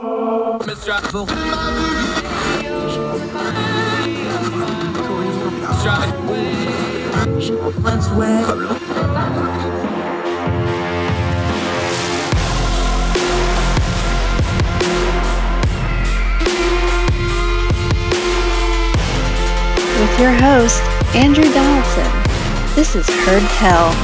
With your host, Andrew Donaldson. This is Heard Tell.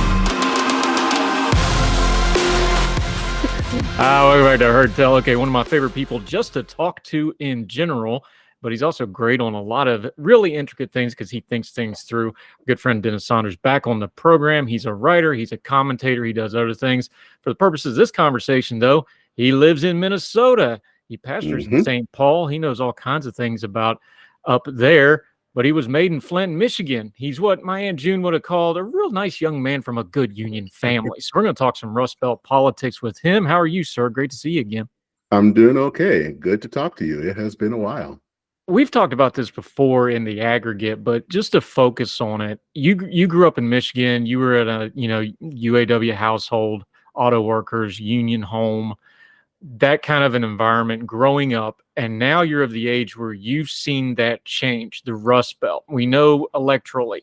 Welcome back to Heard Tell. Okay, one of my favorite people just to talk to in general, but he's also great on a lot of really intricate things because he thinks things through. Good friend Dennis Saunders back on the program. He's a writer, he's a commentator, he does other things. For the purposes of this conversation, though, he lives in Minnesota. He pastors in St. Paul. He knows all kinds of things about up there. But he was made in Flint, Michigan. He's what my Aunt June would have called a real nice young man from a good union family. So we're going to talk some Rust Belt politics with him. How are you, sir? Great to see you again. I'm doing okay. Good to talk to you. It has been a while. We've talked about this before in the aggregate, but just to focus on it, you grew up in Michigan. You were at a UAW household, auto workers, union home, that kind of an environment growing up. And now you're of the age where you've seen that change, the Rust Belt. We know electorally,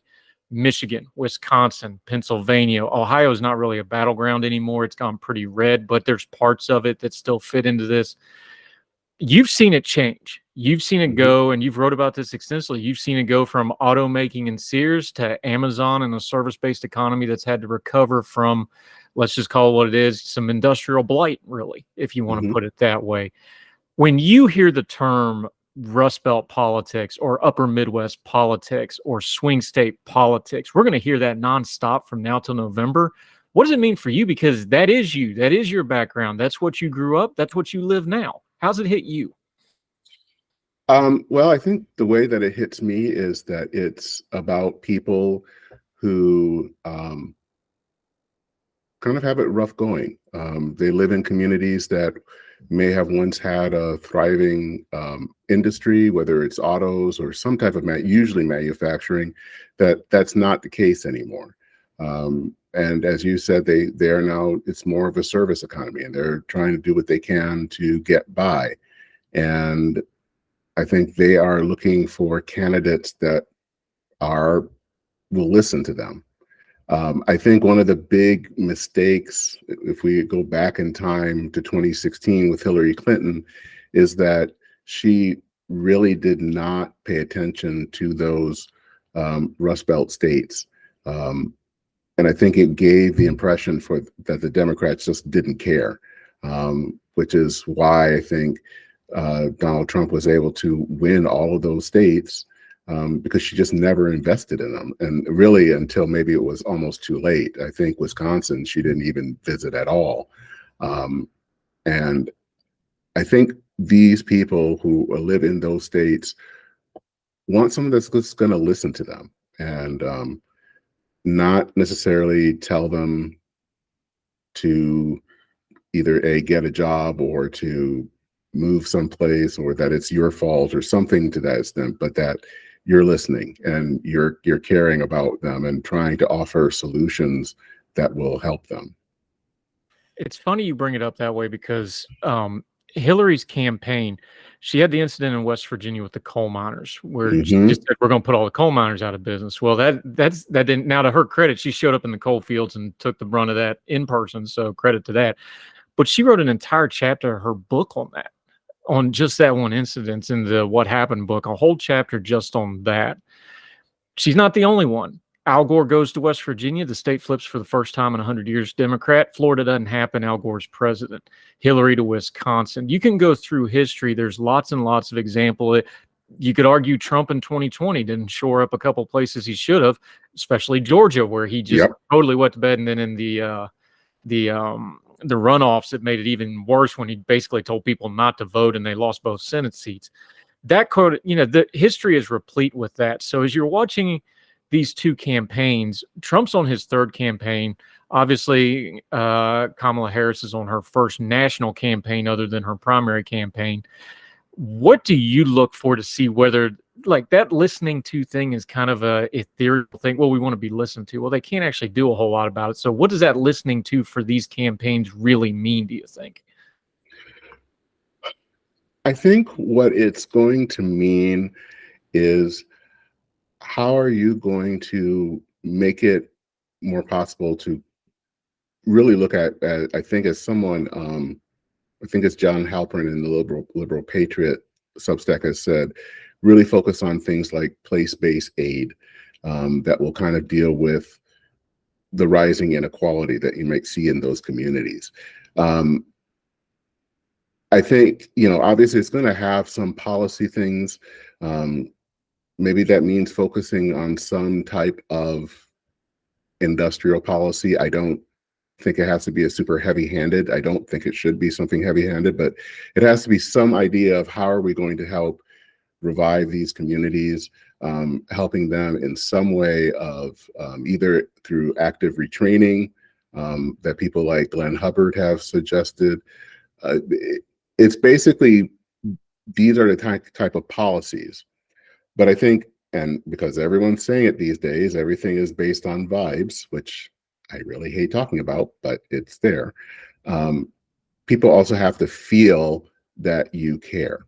Michigan, Wisconsin, Pennsylvania, Ohio is not really a battleground anymore. It's gone pretty red, but there's parts of it that still fit into this. You've seen it change. You've seen it go, and you've wrote about this extensively. You've seen it go from automaking and Sears to Amazon and a service-based economy that's had to recover from, let's just call it what it is, some industrial blight, really, if you want to put it that way. When you hear the term Rust Belt politics or upper Midwest politics or swing state politics, we're going to hear that nonstop from now till November. What does it mean for you? Because that is you. That is your background. That's what you grew up. That's what you live now. How's it hit you? Well, I think the way that it hits me is that it's about people who kind of have it rough going. They live in communities that may have once had a thriving industry, whether it's autos or some type of usually manufacturing, that's not the case anymore. And as you said, they are now, it's more of a service economy, and they're trying to do what they can to get by. And I think they are looking for candidates that will listen to them. I think one of the big mistakes, if we go back in time to 2016 with Hillary Clinton, is that she really did not pay attention to those Rust Belt states. And I think it gave the impression that the Democrats just didn't care, which is why I think Donald Trump was able to win all of those states, because she just never invested in them. And really until maybe it was almost too late. I think Wisconsin, she didn't even visit at all. And I think these people who live in those states want someone that's just going to listen to them and not necessarily tell them to either get a job or to move someplace, or that it's your fault or something to that extent, but that you're listening and you're caring about them and trying to offer solutions that will help them. It's funny you bring it up that way because Hillary's campaign, she had the incident in West Virginia with the coal miners where she just said, we're going to put all the coal miners out of business. Well, that didn't, now to her credit, she showed up in the coal fields and took the brunt of that in person. So credit to that. But she wrote an entire chapter of her book on that, on just that one incident in the What Happened book, a whole chapter just on that. She's not the only one. Al Gore goes to West Virginia. The state flips for the first time in 100 years Democrat. Florida doesn't happen. Al Gore's president. Hillary to Wisconsin. You can go through history. There's lots and lots of examples. You could argue Trump in 2020 didn't shore up a couple places he should have, especially Georgia, where he just totally went to bed. And then in the runoffs, it made it even worse when he basically told people not to vote and they lost both Senate seats. That quote, the history is replete with that. So as you're watching these two campaigns, Trump's on his third campaign. Obviously, Kamala Harris is on her first national campaign other than her primary campaign. What do you look for to see whether, like, that listening to thing is kind of a ethereal thing? Well, we want to be listened to. Well, they can't actually do a whole lot about it. So what does that listening to for these campaigns really mean, do you think? I think what it's going to mean is, how are you going to make it more possible to really look at I think as someone, I think it's John Halpern in the Liberal Patriot Substack has said, really focus on things like place-based aid that will kind of deal with the rising inequality that you might see in those communities. I think, obviously it's going to have some policy things. Maybe that means focusing on some type of industrial policy. I don't think it has to be a super heavy-handed. I don't think it should be something heavy-handed, but it has to be some idea of how are we going to help revive these communities, helping them in some way of either through active retraining that people like Glenn Hubbard have suggested. It's basically, these are the type of policies. But I think, and because everyone's saying it these days, everything is based on vibes, which I really hate talking about, but it's there. People also have to feel that you care.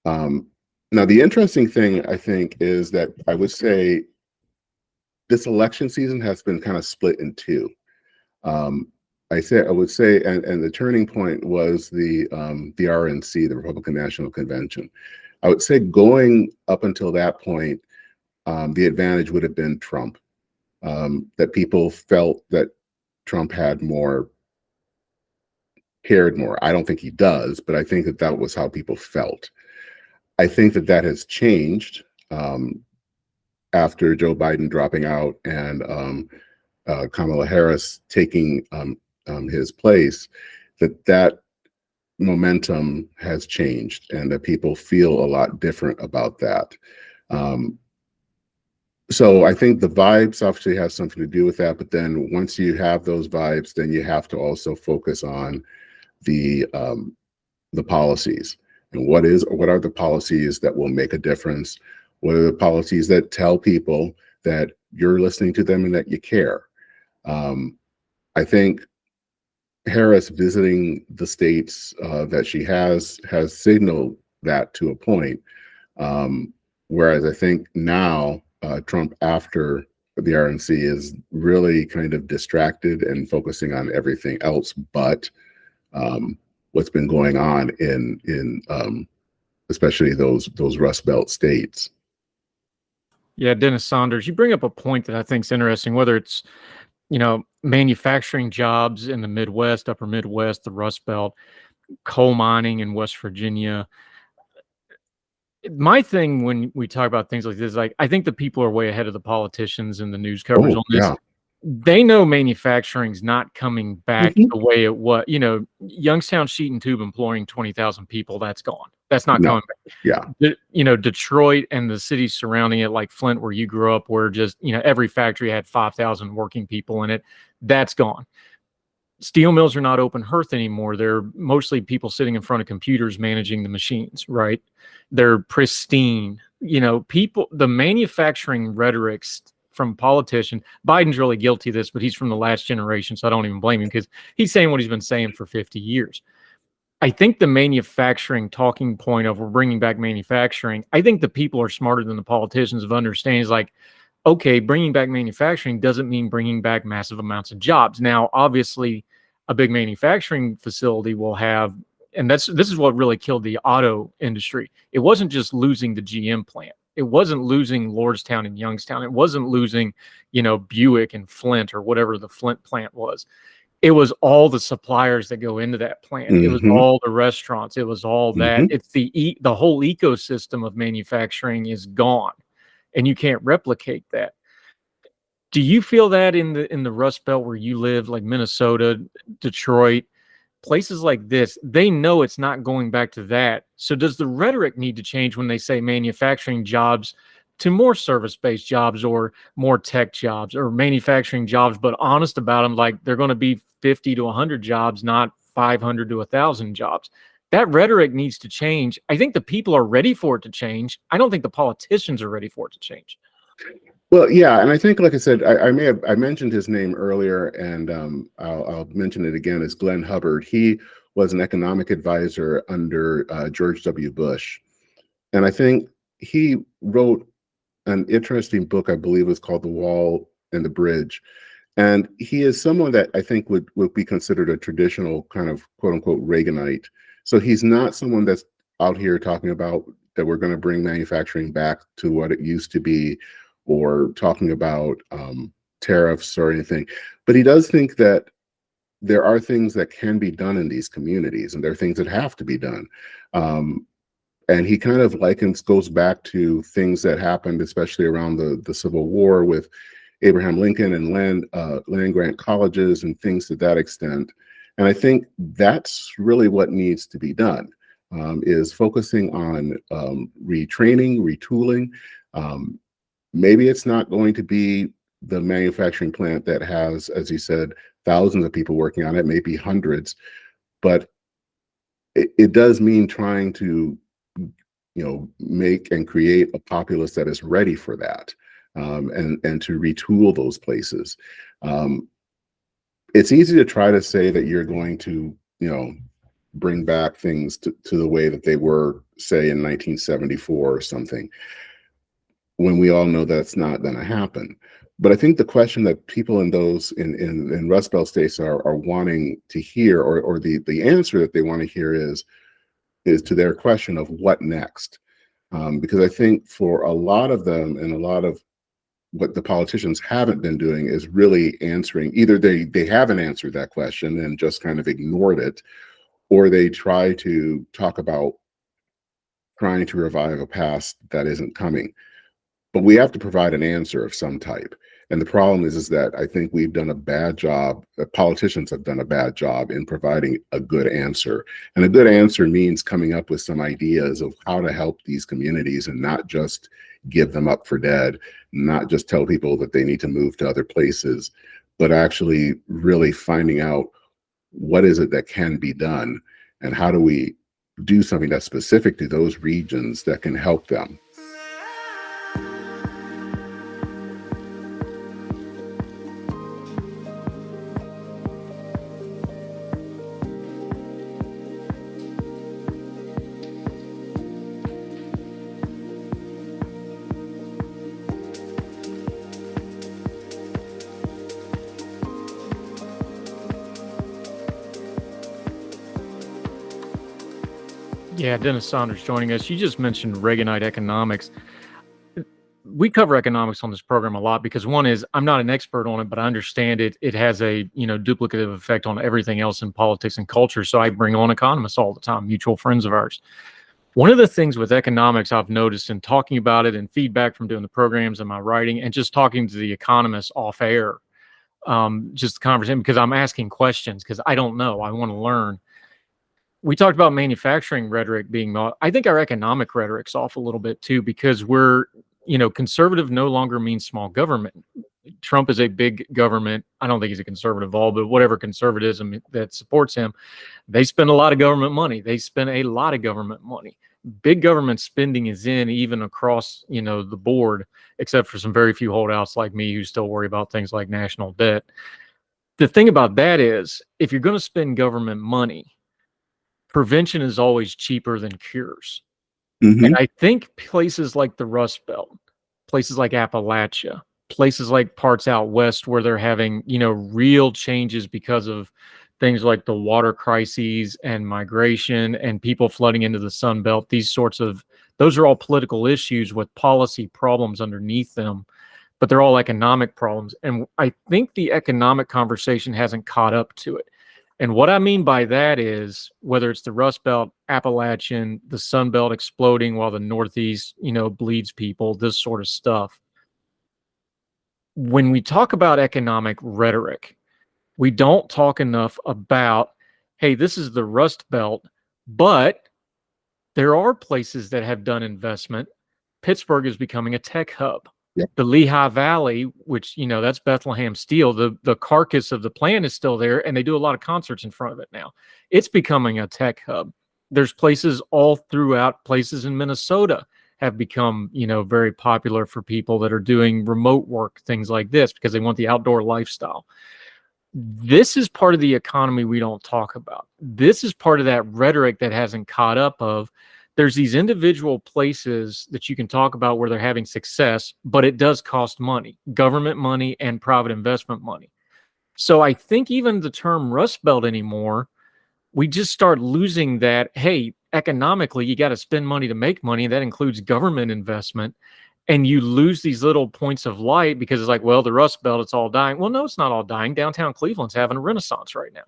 Now, the interesting thing, I think, is that I would say this election season has been kind of split in two. I would say, and the turning point was the RNC, the Republican National Convention. I would say going up until that point, the advantage would have been Trump. That people felt that Trump had cared more. I don't think he does, but I think that was how people felt. I think that has changed after Joe Biden dropping out and Kamala Harris taking his place, that momentum has changed and that people feel a lot different about that. So I think the vibes obviously has something to do with that, but then once you have those vibes, then you have to also focus on the policies. And what are the policies that will make a difference? What are the policies that tell people that you're listening to them and that you care? I think Harris visiting the states that she has signaled that to a point. Whereas I think now Trump, after the RNC, is really kind of distracted and focusing on everything else but what's been going on in especially those Rust Belt states. Yeah, Dennis Saunders, you bring up a point that I think is interesting, whether it's, manufacturing jobs in the Midwest, upper Midwest, the Rust Belt, coal mining in West Virginia. My thing when we talk about things like this, I think the people are way ahead of the politicians and the news coverage on this. Yeah. They know manufacturing's not coming back the way it was. Youngstown Sheet and Tube employing 20,000 people, that's gone. That's not coming back. Yeah. Detroit and the cities surrounding it, like Flint, where you grew up, where just, every factory had 5,000 working people in it. That's gone. Steel mills are not open hearth anymore. They're mostly people sitting in front of computers managing the machines, right? They're pristine. The manufacturing rhetorics from politicians. Biden's really guilty of this, but he's from the last generation, so I don't even blame him because he's saying what he's been saying for 50 years. I think the manufacturing talking point of we're bringing back manufacturing, I think the people are smarter than the politicians of understanding is like, okay, bringing back manufacturing doesn't mean bringing back massive amounts of jobs. Now, obviously, a big manufacturing facility will have, and this is what really killed the auto industry. It wasn't just losing the GM plant. It wasn't losing Lordstown and Youngstown. It wasn't losing, Buick and Flint or whatever the Flint plant was. It was all the suppliers that go into that plant. It was all the restaurants. It was all that. It's the whole ecosystem of manufacturing is gone, and you can't replicate that. Do you feel that in the Rust Belt where you live, like Minnesota, Detroit, places like this? They know it's not going back to that. So does the rhetoric need to change when they say manufacturing jobs to more service-based jobs or more tech jobs or manufacturing jobs, but honest about them, like they're going to be 50 to 100 jobs, not 500 to 1,000 jobs? That rhetoric needs to change. I think the people are ready for it to change. I don't think the politicians are ready for it to change. Well, yeah, and I think, like I said, I mentioned his name earlier, and I'll mention it again. As Glenn Hubbard, he was an economic advisor under George W. Bush. And I think he wrote an interesting book, I believe it was called The Wall and the Bridge. And he is someone that I think would be considered a traditional kind of quote unquote Reaganite. So he's not someone that's out here talking about that we're going to bring manufacturing back to what it used to be, or talking about tariffs or anything. But he does think that there are things that can be done in these communities, and there are things that have to be done. And he kind of goes back to things that happened, especially around the Civil War with Abraham Lincoln and land grant colleges and things to that extent. And I think that's really what needs to be done, is focusing on retraining, retooling. Maybe it's not going to be the manufacturing plant that has, as you said, thousands of people working on it, maybe hundreds, but it does mean trying to, make and create a populace that is ready for that, and to retool those places. It's easy to try to say that you're going to, bring back things to the way that they were, say, in 1974 or something, when we all know that's not going to happen. But I think the question that people in those in Rust Belt states are wanting to hear, or the answer that they want to hear is to their question of what next. Because I think for a lot of them, and a lot of what the politicians haven't been doing is really answering, either they haven't answered that question and just kind of ignored it, or they try to talk about trying to revive a past that isn't coming. But we have to provide an answer of some type. And the problem is that I think we've done a bad job, politicians have done a bad job in providing a good answer. And a good answer means coming up with some ideas of how to help these communities, and not just give them up for dead, not just tell people that they need to move to other places, but actually really finding out what is it that can be done, and how do we do something that's specific to those regions that can help them. Yeah, Dennis Saunders joining us. You just mentioned Reaganite economics. We cover economics on this program a lot because, one is, I'm not an expert on it, but I understand it. It has a duplicative effect on everything else in politics and culture. So I bring on economists all the time, mutual friends of ours. One of the things with economics I've noticed in talking about it and feedback from doing the programs and my writing and just talking to the economists off air, just the conversation, because I'm asking questions because I don't know. I want to learn. We talked about manufacturing rhetoric being, I think our economic rhetoric's off a little bit too, because we're, conservative no longer means small government. Trump is a big government. I don't think he's a conservative at all, but whatever conservatism that supports him, they spend a lot of government money. They spend a lot of government money. Big government spending is in even across, the board, except for some very few holdouts like me who still worry about things like national debt. The thing about that is, if you're going to spend government money, prevention is always cheaper than cures. Mm-hmm. And I think places like the Rust Belt, places like Appalachia, places like parts out west where they're having, real changes because of things like the water crises and migration and people flooding into the Sun Belt, those are all political issues with policy problems underneath them, but they're all economic problems. And I think the economic conversation hasn't caught up to it. And what I mean by that is, whether it's the Rust Belt, Appalachian, the Sun Belt exploding while the Northeast, bleeds people, this sort of stuff. When we talk about economic rhetoric, we don't talk enough about, hey, this is the Rust Belt, but there are places that have done investment. Pittsburgh is becoming a tech hub. Yep. The Lehigh Valley, which, that's Bethlehem Steel, the carcass of the plant is still there, and they do a lot of concerts in front of it now. It's becoming a tech hub. There's places all throughout, places in Minnesota have become, very popular for people that are doing remote work, things like this, because they want the outdoor lifestyle. This is part of the economy we don't talk about. This is part of that rhetoric that hasn't caught up of there's these individual places that you can talk about where they're having success, but it does cost money, government money and private investment money. So I think even the term Rust Belt anymore, we just start losing that, hey, economically, you got to spend money to make money. And that includes government investment. And you lose these little points of light because it's like, well, the Rust Belt, it's all dying. Well, no, it's not all dying. Downtown Cleveland's having a renaissance right now.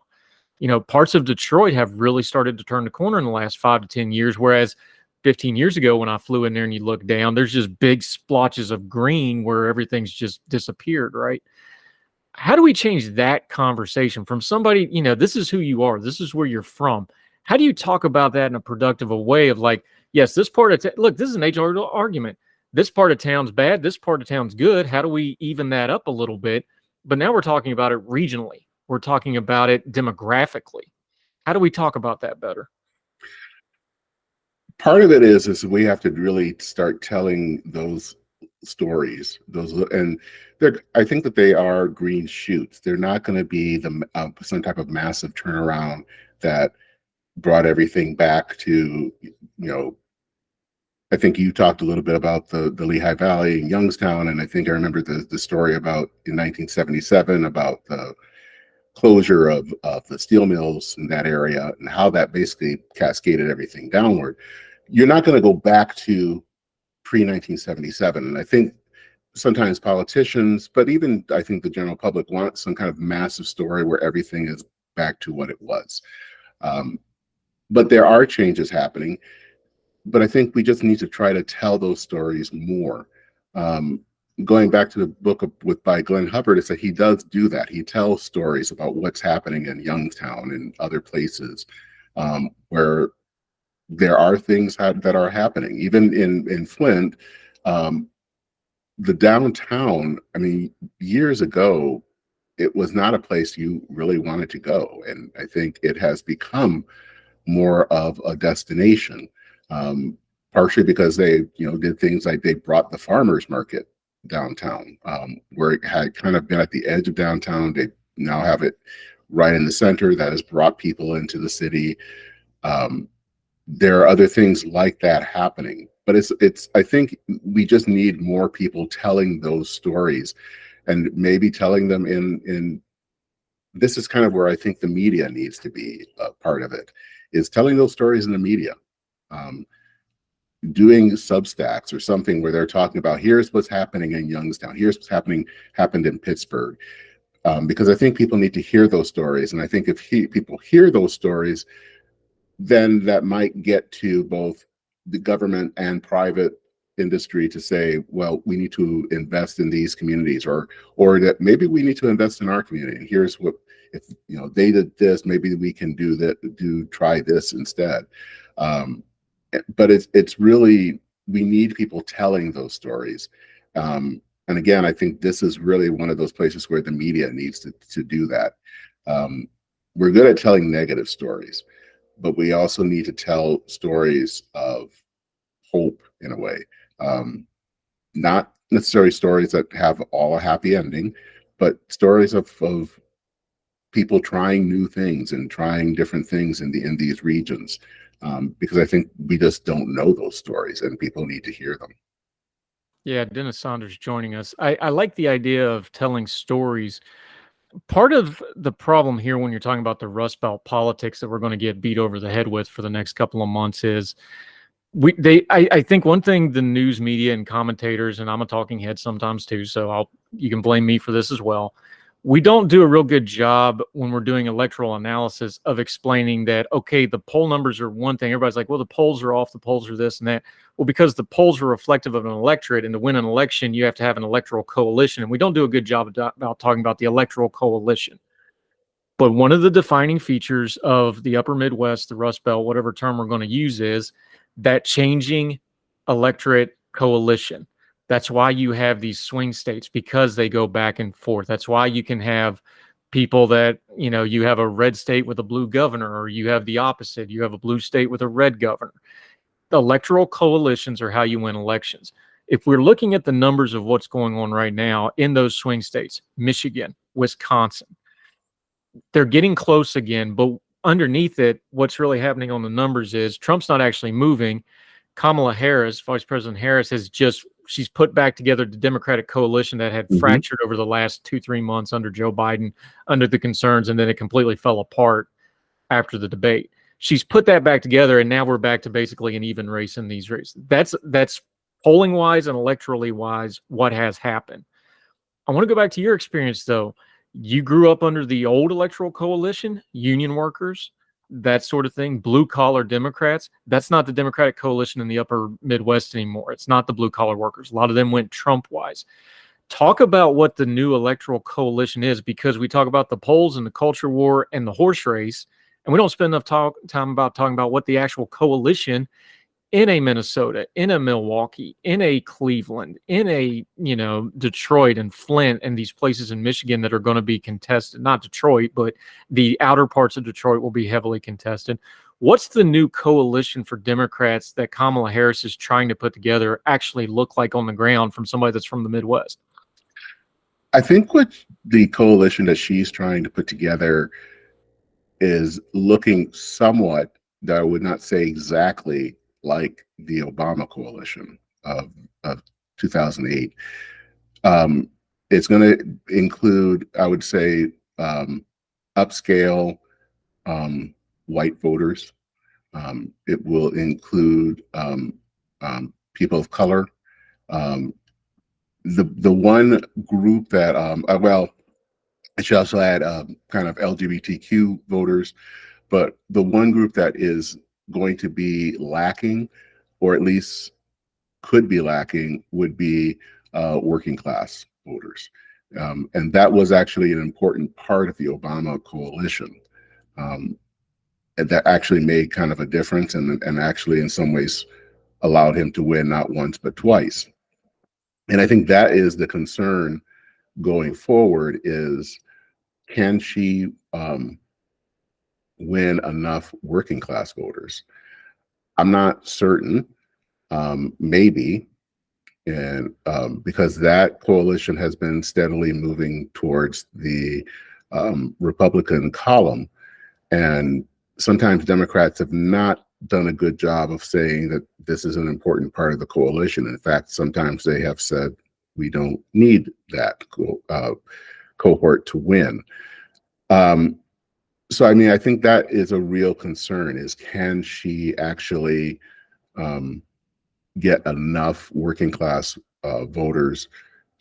You know, parts of Detroit have really started to turn the corner in the last 5 to 10 years, whereas 15 years ago when I flew in there and you look down, there's just big splotches of green where everything's just disappeared, right? How do we change that conversation from somebody, you know, this is who you are, this is where you're from. How do you talk about that in a productive way of like, yes, this part of look, this is an age-old argument. This part of town's bad, this part of town's good. How do we even that up a little bit? But now we're talking about it regionally. We're talking about it demographically. How do we talk about that better? Part of it is we have to really start telling those stories, and I think that they are green shoots. They're not going to be some type of massive turnaround that brought everything back to, you know, I think you talked a little bit about the Lehigh Valley and Youngstown, and I think I remember the story about in 1977 about the closure of the steel mills in that area and how that basically cascaded everything downward. You're not going to go back to pre-1977, and I think sometimes politicians, but even I think the general public, want some kind of massive story where everything is back to what it was. But there are changes happening. But I think we just need to try to tell those stories more. Going back to the book by Glenn Hubbard, is that he does do that. He tells stories about what's happening in Youngstown and other places where there are things that are happening. Even in Flint, the downtown, I mean, years ago, it was not a place you really wanted to go. And I think it has become more of a destination. Partially because they, you know, did things like they brought the farmers market downtown, where it had kind of been at the edge of downtown. They now have it right in the center. That has brought people into the city. There are other things like that happening, but it's. I think we just need more people telling those stories, and maybe telling them in. This is kind of where I think the media needs to be a part of it, is telling those stories in the media. Doing Substacks or something where they're talking about, here's what's happening in Youngstown, here's what's happened in Pittsburgh, because I think people need to hear those stories. And I think if people hear those stories, then that might get to both the government and private industry to say, well, we need to invest in these communities, or that maybe we need to invest in our community. And here's what, if you know they did this, maybe we can do that. Try this instead. But it's really, we need people telling those stories. And again, I think this is really one of those places where the media needs to do that. We're good at telling negative stories, but we also need to tell stories of hope in a way. Not necessarily stories that have all a happy ending, but stories of people trying new things and trying different things in these regions. Because I think we just don't know those stories and people need to hear them. Yeah, Dennis Saunders joining us. I like the idea of telling stories. Part of the problem here when you're talking about the Rust Belt politics that we're going to get beat over the head with for the next couple of months is I think one thing the news media and commentators, and I'm a talking head sometimes too, so you can blame me for this as well. We don't do a real good job when we're doing electoral analysis of explaining that, okay, the poll numbers are one thing. Everybody's like, well, the polls are off, the polls are this and that. Well, because the polls are reflective of an electorate, and to win an election, you have to have an electoral coalition. And we don't do a good job about talking about the electoral coalition. But one of the defining features of the upper Midwest, the Rust Belt, whatever term we're going to use, is that changing electorate coalition. That's why you have these swing states, because they go back and forth. That's why you can have people that, you know, you have a red state with a blue governor, or you have the opposite. You have a blue state with a red governor. The electoral coalitions are how you win elections. If we're looking at the numbers of what's going on right now in those swing states, Michigan, Wisconsin, they're getting close again, but underneath it, what's really happening on the numbers is Trump's not actually moving. Kamala Harris, Vice President Harris, she's put back together the Democratic coalition that had fractured over the last 2-3 months under Joe Biden, under the concerns, and then it completely fell apart after the debate. She's put that back together, and now we're back to basically an even race in these races. That's polling wise and electorally wise what has happened. I want to go back to your experience, though. You grew up under the old electoral coalition, union workers, that sort of thing, blue-collar Democrats. That's not the Democratic coalition in the upper Midwest anymore. It's not the blue-collar workers. A lot of them went Trump-wise. Talk about what the new electoral coalition is, because we talk about the polls and the culture war and the horse race, and we don't spend enough time about talking about what the actual coalition in a Minnesota, in a Milwaukee, in a Cleveland, in a, Detroit and Flint and these places in Michigan that are going to be contested. Not Detroit, but the outer parts of Detroit will be heavily contested. What's the new coalition for Democrats that Kamala Harris is trying to put together actually look like on the ground from somebody that's from the Midwest? I think what the coalition that she's trying to put together is looking somewhat, that I would not say exactly, like the Obama coalition of 2008. It's going to include, I would say, upscale white voters. It will include people of color. The one group that, I should also add kind of LGBTQ voters, but the one group that is going to be lacking, or at least could be lacking, would be working class voters. And that was actually an important part of the Obama coalition. And that actually made kind of a difference, and actually in some ways allowed him to win not once, but twice. And I think that is the concern going forward, is can she win enough working class voters? I'm not certain. Maybe, and because that coalition has been steadily moving towards the Republican column, and sometimes Democrats have not done a good job of saying that this is an important part of the coalition. In fact, sometimes they have said we don't need that cohort to win. So, I mean, I think that is a real concern, is can she actually get enough working class voters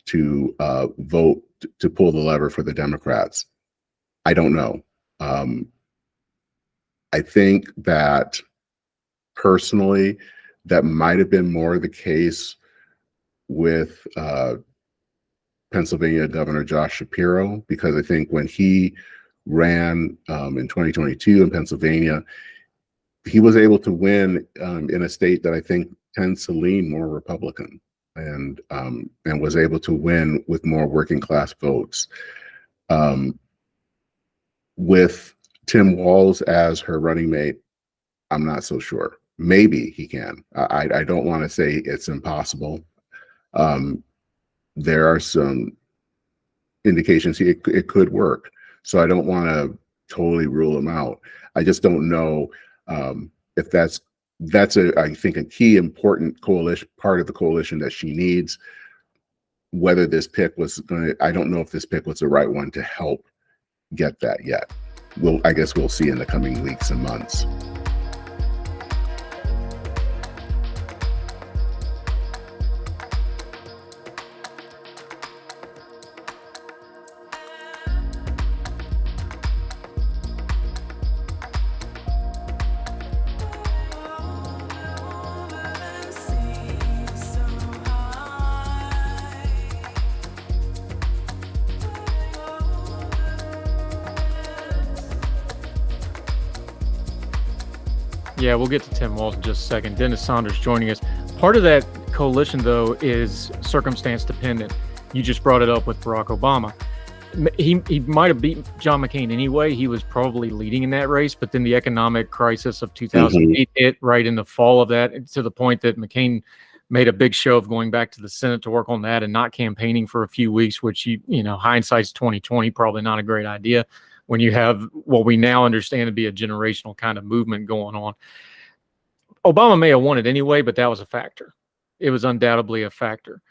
to vote, to pull the lever for the Democrats? I don't know. I think that personally, that might have been more the case with Pennsylvania Governor Josh Shapiro, because I think when he ran in 2022 in Pennsylvania, he was able to win in a state that I think tends to lean more Republican, and was able to win with more working class votes. With Tim Walz as her running mate, I'm not so sure. Maybe he can. I don't want to say it's impossible. There are some indications it could work. So I don't want to totally rule him out. I just don't know if that's I think a key important coalition, part of the coalition that she needs. Whether this pick was I don't know if this pick was the right one to help get that yet. I guess we'll see in the coming weeks and months. Yeah, we'll get to Tim Walz in just a second. Dennis Saunders joining us. Part of that coalition, though, is circumstance dependent. You just brought it up with Barack Obama. He might have beaten John McCain anyway. He was probably leading in that race, but then the economic crisis of 2008 hit right in the fall of that, to the point that McCain made a big show of going back to the Senate to work on that and not campaigning for a few weeks, which, hindsight's 2020, probably not a great idea. when you have what we now understand to be a generational kind of movement going on. Obama may have won it anyway, but that was a factor. It was undoubtedly a factor.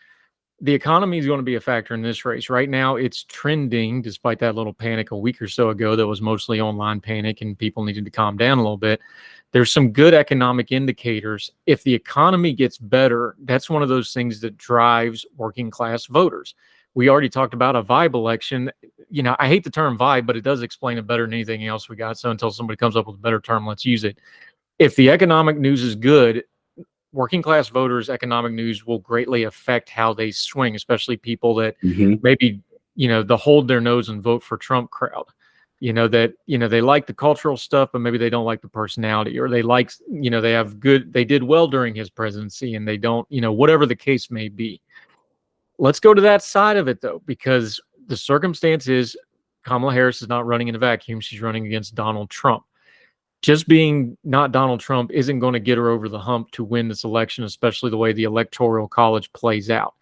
The economy is going to be a factor in this race. Right now, it's trending, despite that little panic a week or so ago that was mostly online panic and people needed to calm down a little bit. There's some good economic indicators. If the economy gets better, that's one of those things that drives working class voters. We already talked about a vibe election. You know, I hate the term vibe, but it does explain it better than anything else we got. So until somebody comes up with a better term, let's use it. If the economic news is good, working class voters' economic news will greatly affect how they swing, especially people that maybe, you know, the hold their nose and vote for Trump crowd. You know, that, you know, they like the cultural stuff, but maybe they don't like the personality, or they like, you know, they did well during his presidency and they don't, you know, whatever the case may be. Let's go to that side of it, though, because the circumstance is Kamala Harris is not running in a vacuum. She's running against Donald Trump. Just being not Donald Trump isn't going to get her over the hump to win this election, especially the way the Electoral College plays out.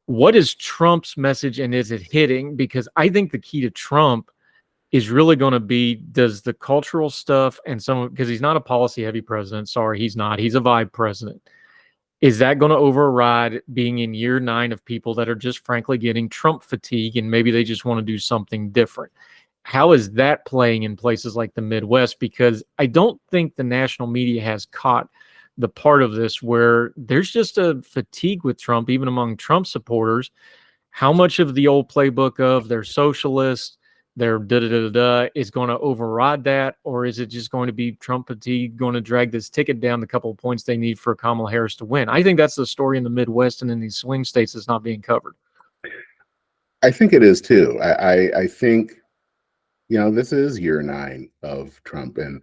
What is Trump's message, and is it hitting? Because I think the key to Trump is really going to be, does the cultural stuff and because he's not a policy heavy president. Sorry, he's not. He's a vibe president. Is that going to override being in year 9 of people that are just frankly getting Trump fatigue and maybe they just want to do something different? How is that playing in places like the Midwest? Because I don't think the national media has caught the part of this where there's just a fatigue with Trump, even among Trump supporters. How much of the old playbook of they're socialists, they're da-da-da-da-da is going to override that? Or is it just going to be Trump fatigue going to drag this ticket down the couple of points they need for Kamala Harris to win? I think that's the story in the Midwest and in these swing states that's not being covered. I think it is too. I think, you know, this is year 9 of Trump and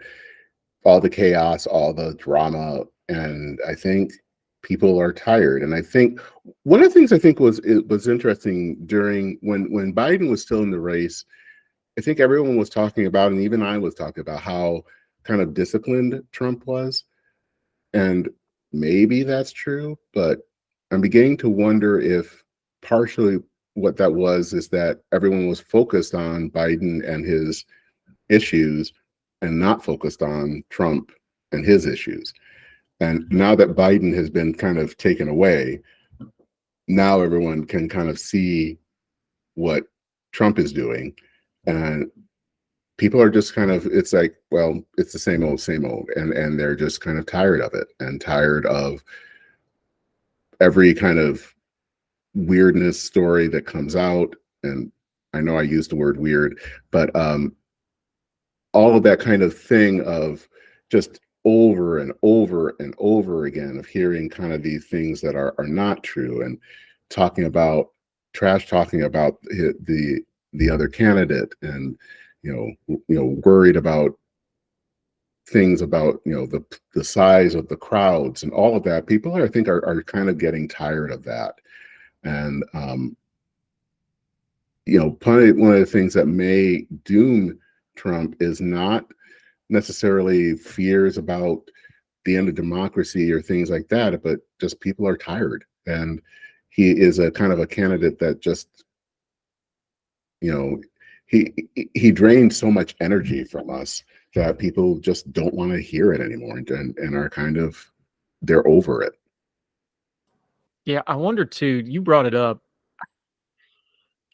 all the chaos, all the drama. And I think people are tired. And I think one of the things I think was interesting during when Biden was still in the race, I think everyone was talking about, and even I was talking about, how kind of disciplined Trump was. And maybe that's true, but I'm beginning to wonder if partially what that was is that everyone was focused on Biden and his issues and not focused on Trump and his issues. And now that Biden has been kind of taken away, now everyone can kind of see what Trump is doing. And people are just kind of, it's like, well, it's the same old, and they're just kind of tired of it and tired of every kind of weirdness story that comes out. And I know I used the word weird, but all of that kind of thing of just over and over and over again of hearing kind of these things that are not true, and talking about trash talking about the other candidate, and worried about things about the size of the crowds and all of that. People I think are kind of getting tired of that. And one of the things that may doom Trump is not necessarily fears about the end of democracy or things like that, but just people are tired. And he is a kind of a candidate that just, he drained so much energy from us that people just don't want to hear it anymore, and are kind of, they're over it. Yeah, I wonder too, you brought it up.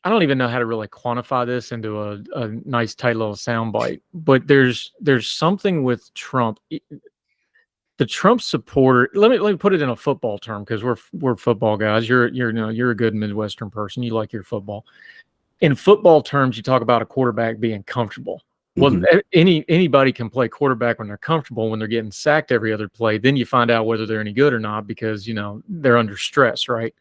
I don't even know how to really quantify this into a nice tight little soundbite, but there's something with Trump. The Trump supporter, let me put it in a football term, because we're football guys. You're a good Midwestern person. You like your football. In football terms, you talk about a quarterback being comfortable. Well, anybody can play quarterback when they're comfortable. When they're getting sacked every other play, then you find out whether they're any good or not, because they're under stress, right?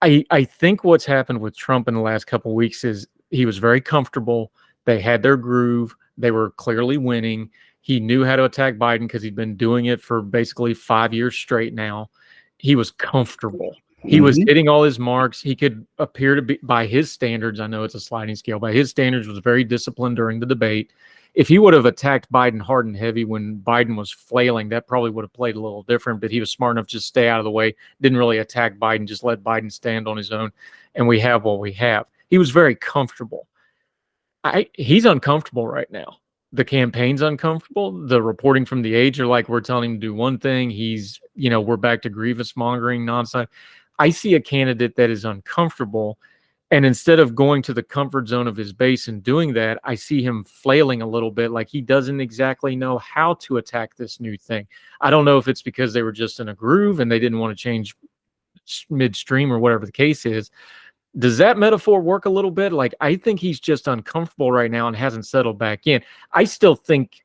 I think what's happened with Trump in the last couple of weeks is he was very comfortable. They had their groove. They were clearly winning. He knew how to attack Biden because he'd been doing it for basically 5 years straight now. He was comfortable. He was hitting all his marks. He could appear to be, by his standards, I know it's a sliding scale, by his standards, was very disciplined during the debate. If he would have attacked Biden hard and heavy when Biden was flailing, that probably would have played a little different, but he was smart enough to just stay out of the way, didn't really attack Biden, just let Biden stand on his own, and we have what we have. He was very comfortable. He's uncomfortable right now. The campaign's uncomfortable. The reporting from the aides are like, we're telling him to do one thing. He's, we're back to grievous mongering nonsense. I see a candidate that is uncomfortable. And instead of going to the comfort zone of his base and doing that, I see him flailing a little bit, like he doesn't exactly know how to attack this new thing. I don't know if it's because they were just in a groove and they didn't want to change midstream or whatever the case is. Does that metaphor work a little bit? Like, I think he's just uncomfortable right now and hasn't settled back in. I still think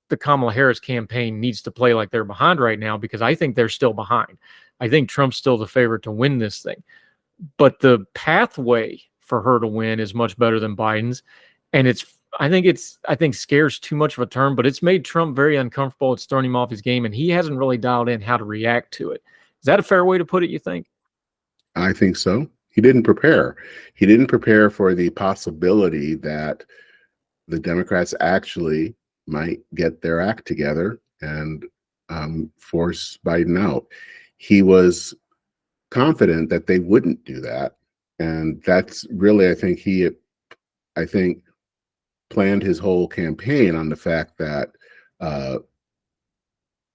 the Kamala Harris campaign needs to play like they're behind right now, because I think they're still behind. I think Trump's still the favorite to win this thing. But the pathway for her to win is much better than Biden's. And I think scares too much of a term, but it's made Trump very uncomfortable. It's thrown him off his game, and he hasn't really dialed in how to react to it. Is that a fair way to put it, you think? I think so. He didn't prepare. He didn't prepare for the possibility that the Democrats actually might get their act together and force Biden out. He was confident that they wouldn't do that. And that's really, I think planned his whole campaign on the fact that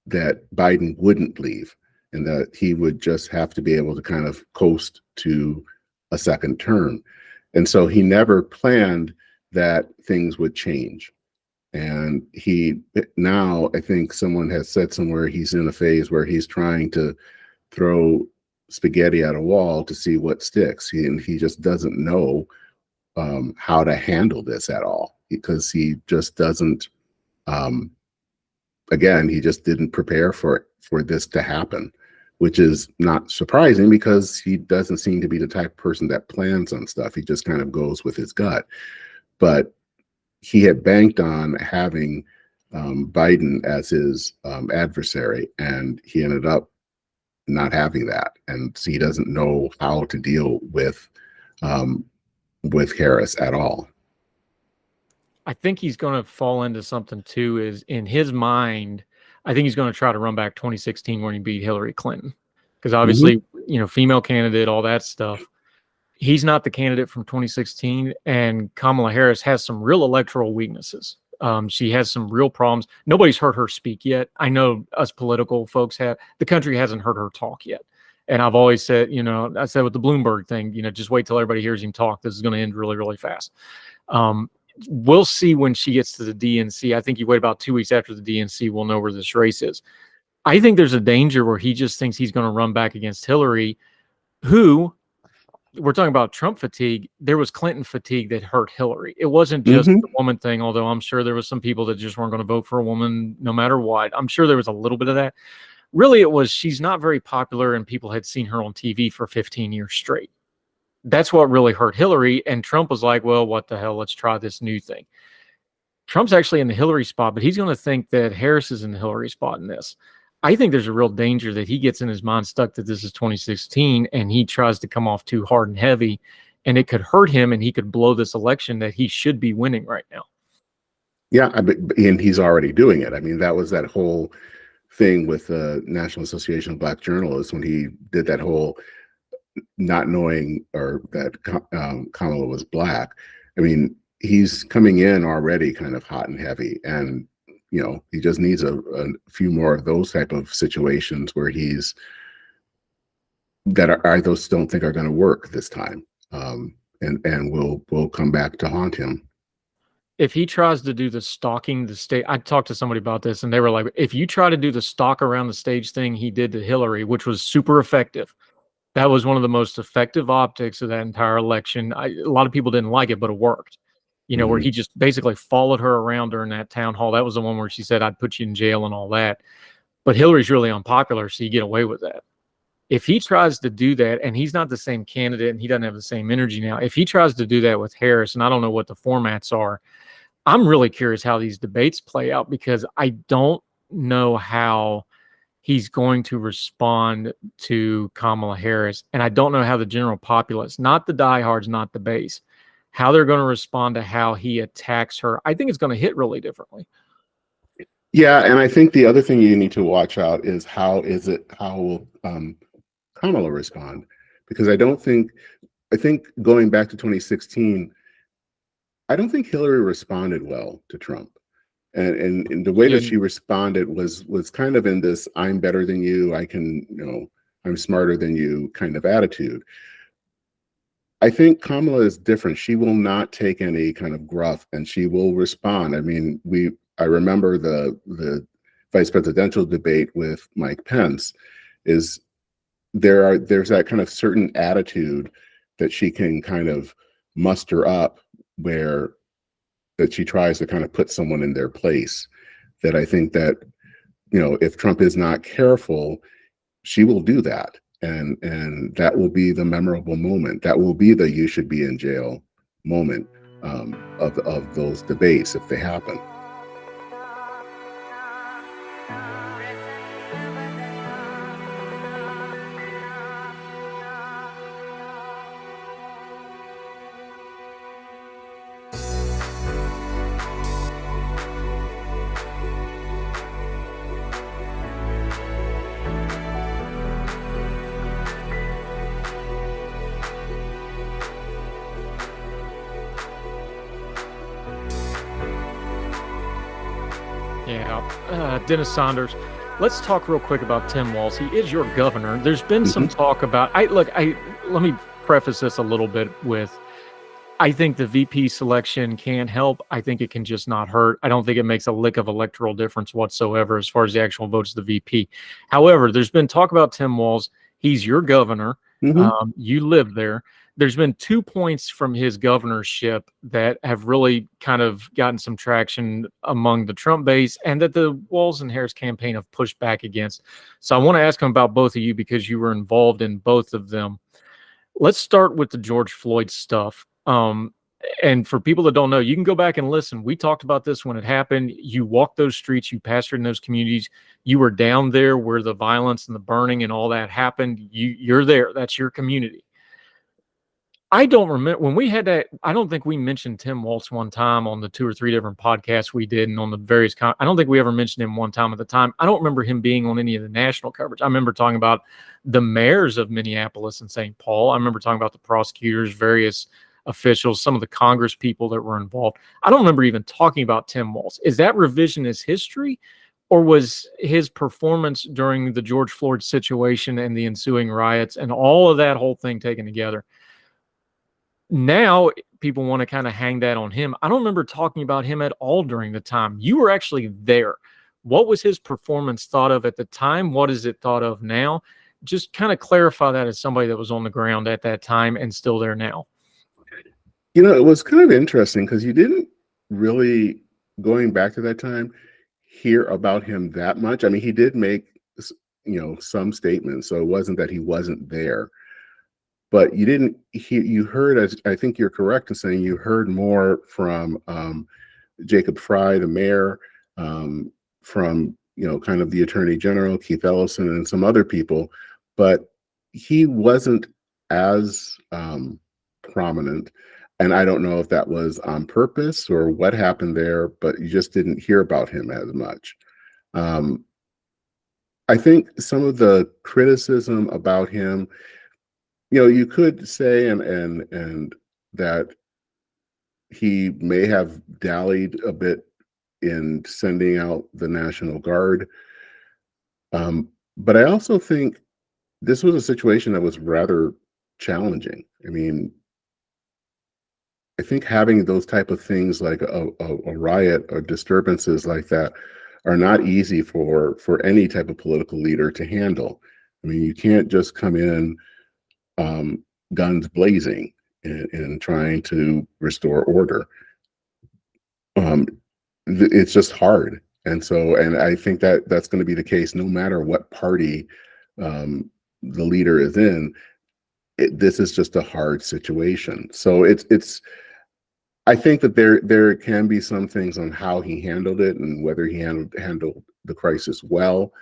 that Biden wouldn't leave, and that he would just have to be able to kind of coast to a second term. And so he never planned that things would change. And now I think someone has said somewhere he's in a phase where he's trying to throw spaghetti at a wall to see what sticks. He just doesn't know how to handle this at all, because he just doesn't, again, he just didn't prepare for this to happen, which is not surprising because he doesn't seem to be the type of person that plans on stuff. He just kind of goes with his gut. But he had banked on having Biden as his adversary, and he ended up not having that, and so he doesn't know how to deal with Harris at all. I think he's going to fall into something too. Is in his mind, I think he's going to try to run back 2016 when he beat Hillary Clinton, because obviously, female candidate, all that stuff. He's not the candidate from 2016, and Kamala Harris has some real electoral weaknesses. She has some real problems. Nobody's heard her speak yet. I know us political folks have. The country hasn't heard her talk yet. And I've always said, I said with the Bloomberg thing, just wait till everybody hears him talk. This is going to end really, really fast. We'll see when she gets to the DNC. I think you wait about 2 weeks after the DNC, we'll know where this race is. I think there's a danger where he just thinks he's going to run back against Hillary, who, we're talking about Trump fatigue. There was Clinton fatigue that hurt Hillary. It wasn't just the woman thing, although I'm sure there was some people that just weren't going to vote for a woman no matter what. I'm sure there was a little bit of that. Really, it was she's not very popular, and people had seen her on TV for 15 years straight. That's what really hurt Hillary, and Trump was like, well, what the hell, let's try this new thing. Trump's actually in the Hillary spot, but he's going to think that Harris is in the Hillary spot in this. I think there's a real danger that he gets in his mind stuck that this is 2016 and he tries to come off too hard and heavy, and it could hurt him, and he could blow this election that he should be winning right now. Yeah, and he's already doing it. I mean, that was that whole thing with the National Association of Black Journalists when he did that whole not knowing or that Kamala was black. I mean, he's coming in already kind of hot and heavy, and he just needs a few more of those type of situations where I just don't think are going to work this time, and will come back to haunt him. If he tries to do the stalking the state, I talked to somebody about this, and they were like, if you try to do the stalk around the stage thing he did to Hillary, which was super effective, that was one of the most effective optics of that entire election. A lot of people didn't like it, but it worked. Where he just basically followed her around during that town hall. That was the one where she said, I'd put you in jail and all that. But Hillary's really unpopular, so you get away with that. If he tries to do that, and he's not the same candidate and he doesn't have the same energy now, if he tries to do that with Harris, and I don't know what the formats are, I'm really curious how these debates play out, because I don't know how he's going to respond to Kamala Harris. And I don't know how the general populace, not the diehards, not the base, how they're going to respond to how he attacks her. I think it's going to hit really differently. Yeah, and I think the other thing you need to watch out is how will Kamala respond? Because I think going back to 2016, I don't think Hillary responded well to Trump. And the way that she responded was kind of in this "I'm better than you, I can, I'm smarter than you" kind of attitude. I think Kamala is different. She will not take any kind of gruff, and she will respond. I mean, I remember the vice presidential debate with Mike Pence. There's that kind of certain attitude that she can kind of muster up, where that she tries to kind of put someone in their place, that I think that, if Trump is not careful, she will do that. And that will be the memorable moment. That will be the "you should be in jail" moment of those debates, if they happen. Dennis Saunders. Let's talk real quick about Tim Walz. He is your governor. There's been some talk about. Let me preface this a little bit with, I think the VP selection can help. I think it can just not hurt. I don't think it makes a lick of electoral difference whatsoever as far as the actual votes of the VP. However, there's been talk about Tim Walz. He's your governor. You live there. There's been 2 points from his governorship that have really kind of gotten some traction among the Trump base, and that the Walz and Harris campaign have pushed back against. So I want to ask him about both of you because you were involved in both of them. Let's start with the George Floyd stuff. And for people that don't know, you can go back and listen. We talked about this when it happened. You walked those streets, you pastored in those communities. You were down there where the violence and the burning and all that happened. You're there. That's your community. I don't remember when we had that. I don't think we mentioned Tim Walz one time on the 2 or 3 different podcasts we did, and on the various. I don't think we ever mentioned him one time at the time. I don't remember him being on any of the national coverage. I remember talking about the mayors of Minneapolis and St. Paul. I remember talking about the prosecutors, various officials, some of the Congress people that were involved. I don't remember even talking about Tim Walz. Is that revisionist history, or was his performance during the George Floyd situation and the ensuing riots and all of that whole thing taken together? Now people want to kind of hang that on him. I don't remember talking about him at all during the time. You were actually there. What was his performance thought of at the time? What is it thought of now? Just kind of clarify that as somebody that was on the ground at that time and still there now. It was kind of interesting because you didn't really, going back to that time, hear about him that much. I mean, he did make, some statements, so it wasn't that he wasn't there. But you didn't hear, you heard, as I think you're correct in saying, you heard more from Jacob Frey, the mayor, from, kind of the attorney general, Keith Ellison, and some other people, but he wasn't as prominent. And I don't know if that was on purpose or what happened there, but you just didn't hear about him as much. I think some of the criticism about him, you could say and that he may have dallied a bit in sending out the National Guard. But I also think this was a situation that was rather challenging. I mean, I think having those type of things like a riot or disturbances like that are not easy for any type of political leader to handle. I mean, you can't just come in guns blazing and trying to restore order. It's just hard. And I think that that's going to be the case no matter what party the leader is in. This is just a hard situation. So I think that there can be some things on how he handled it and whether he handled the crisis well.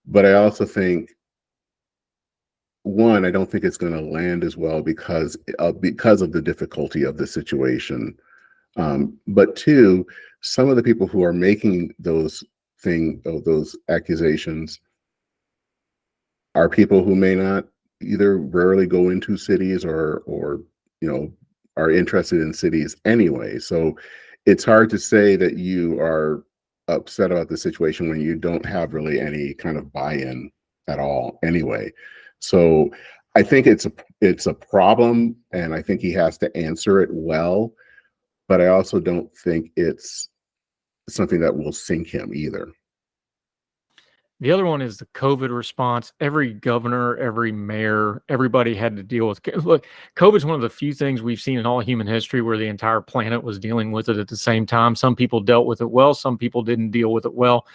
But I also think, one, I don't think it's going to land as well because of the difficulty of the situation. But two, some of the people who are making those accusations are people who may not either rarely go into cities or are interested in cities anyway. So it's hard to say that you are upset about the situation when you don't have really any kind of buy-in at all anyway. So I think it's a problem, and I think he has to answer it well, but I also don't think it's something that will sink him either. The other one is the COVID response. Every governor, every mayor, everybody had to deal with. Look, COVID is one of the few things we've seen in all human history where the entire planet was dealing with it at the same time. Some people dealt with it well, some people didn't deal with it well.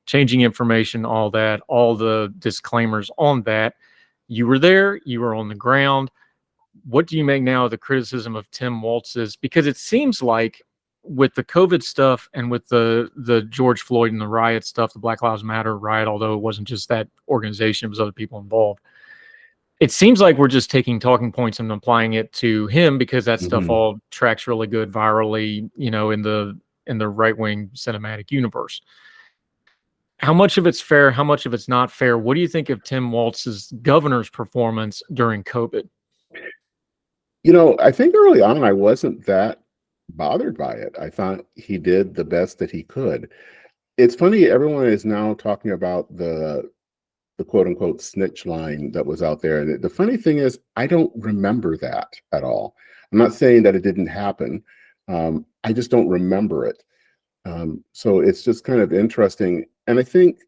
Changing information, all that, all the disclaimers on that. You were there, you were on the ground. What do you make now of the criticism of Tim Walz's? Because it seems like with the COVID stuff and with the George Floyd and the riot stuff, the Black Lives Matter riot, although it wasn't just that organization, it was other people involved. It seems like we're just taking talking points and applying it to him because that stuff all tracks really good virally, in the right-wing cinematic universe. How much of it's fair? How much of it's not fair? What do you think of Tim Walz's governor's performance during COVID? I think early on I wasn't that bothered by it. I thought he did the best that he could. It's funny, everyone is now talking about the quote unquote snitch line that was out there. And the funny thing is, I don't remember that at all. I'm not saying that it didn't happen. I just don't remember it. So it's just kind of interesting. And I think,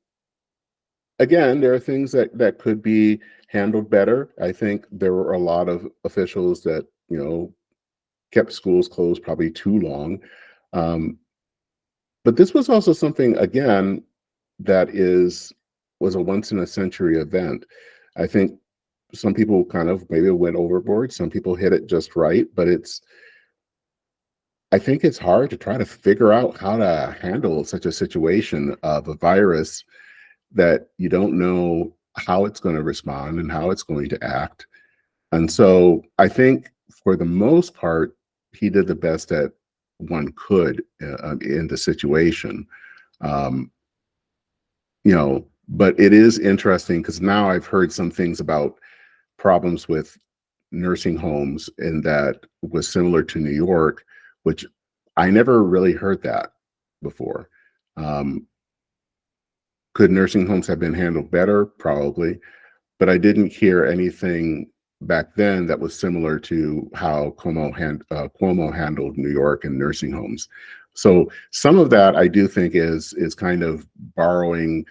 again, there are things that could be handled better. I think there were a lot of officials that, kept schools closed probably too long. But this was also something, again, that was a once in a century event. I think some people kind of maybe went overboard. Some people hit it just right, but I think it's hard to try to figure out how to handle such a situation of a virus that you don't know how it's going to respond and how it's going to act. And so I think for the most part, he did the best that one could in the situation. But it is interesting because now I've heard some things about problems with nursing homes, and that was similar to New York, which I never really heard that before. Could nursing homes have been handled better? Probably, but I didn't hear anything back then that was similar to how Cuomo handled New York and nursing homes. So some of that I do think is kind of borrowing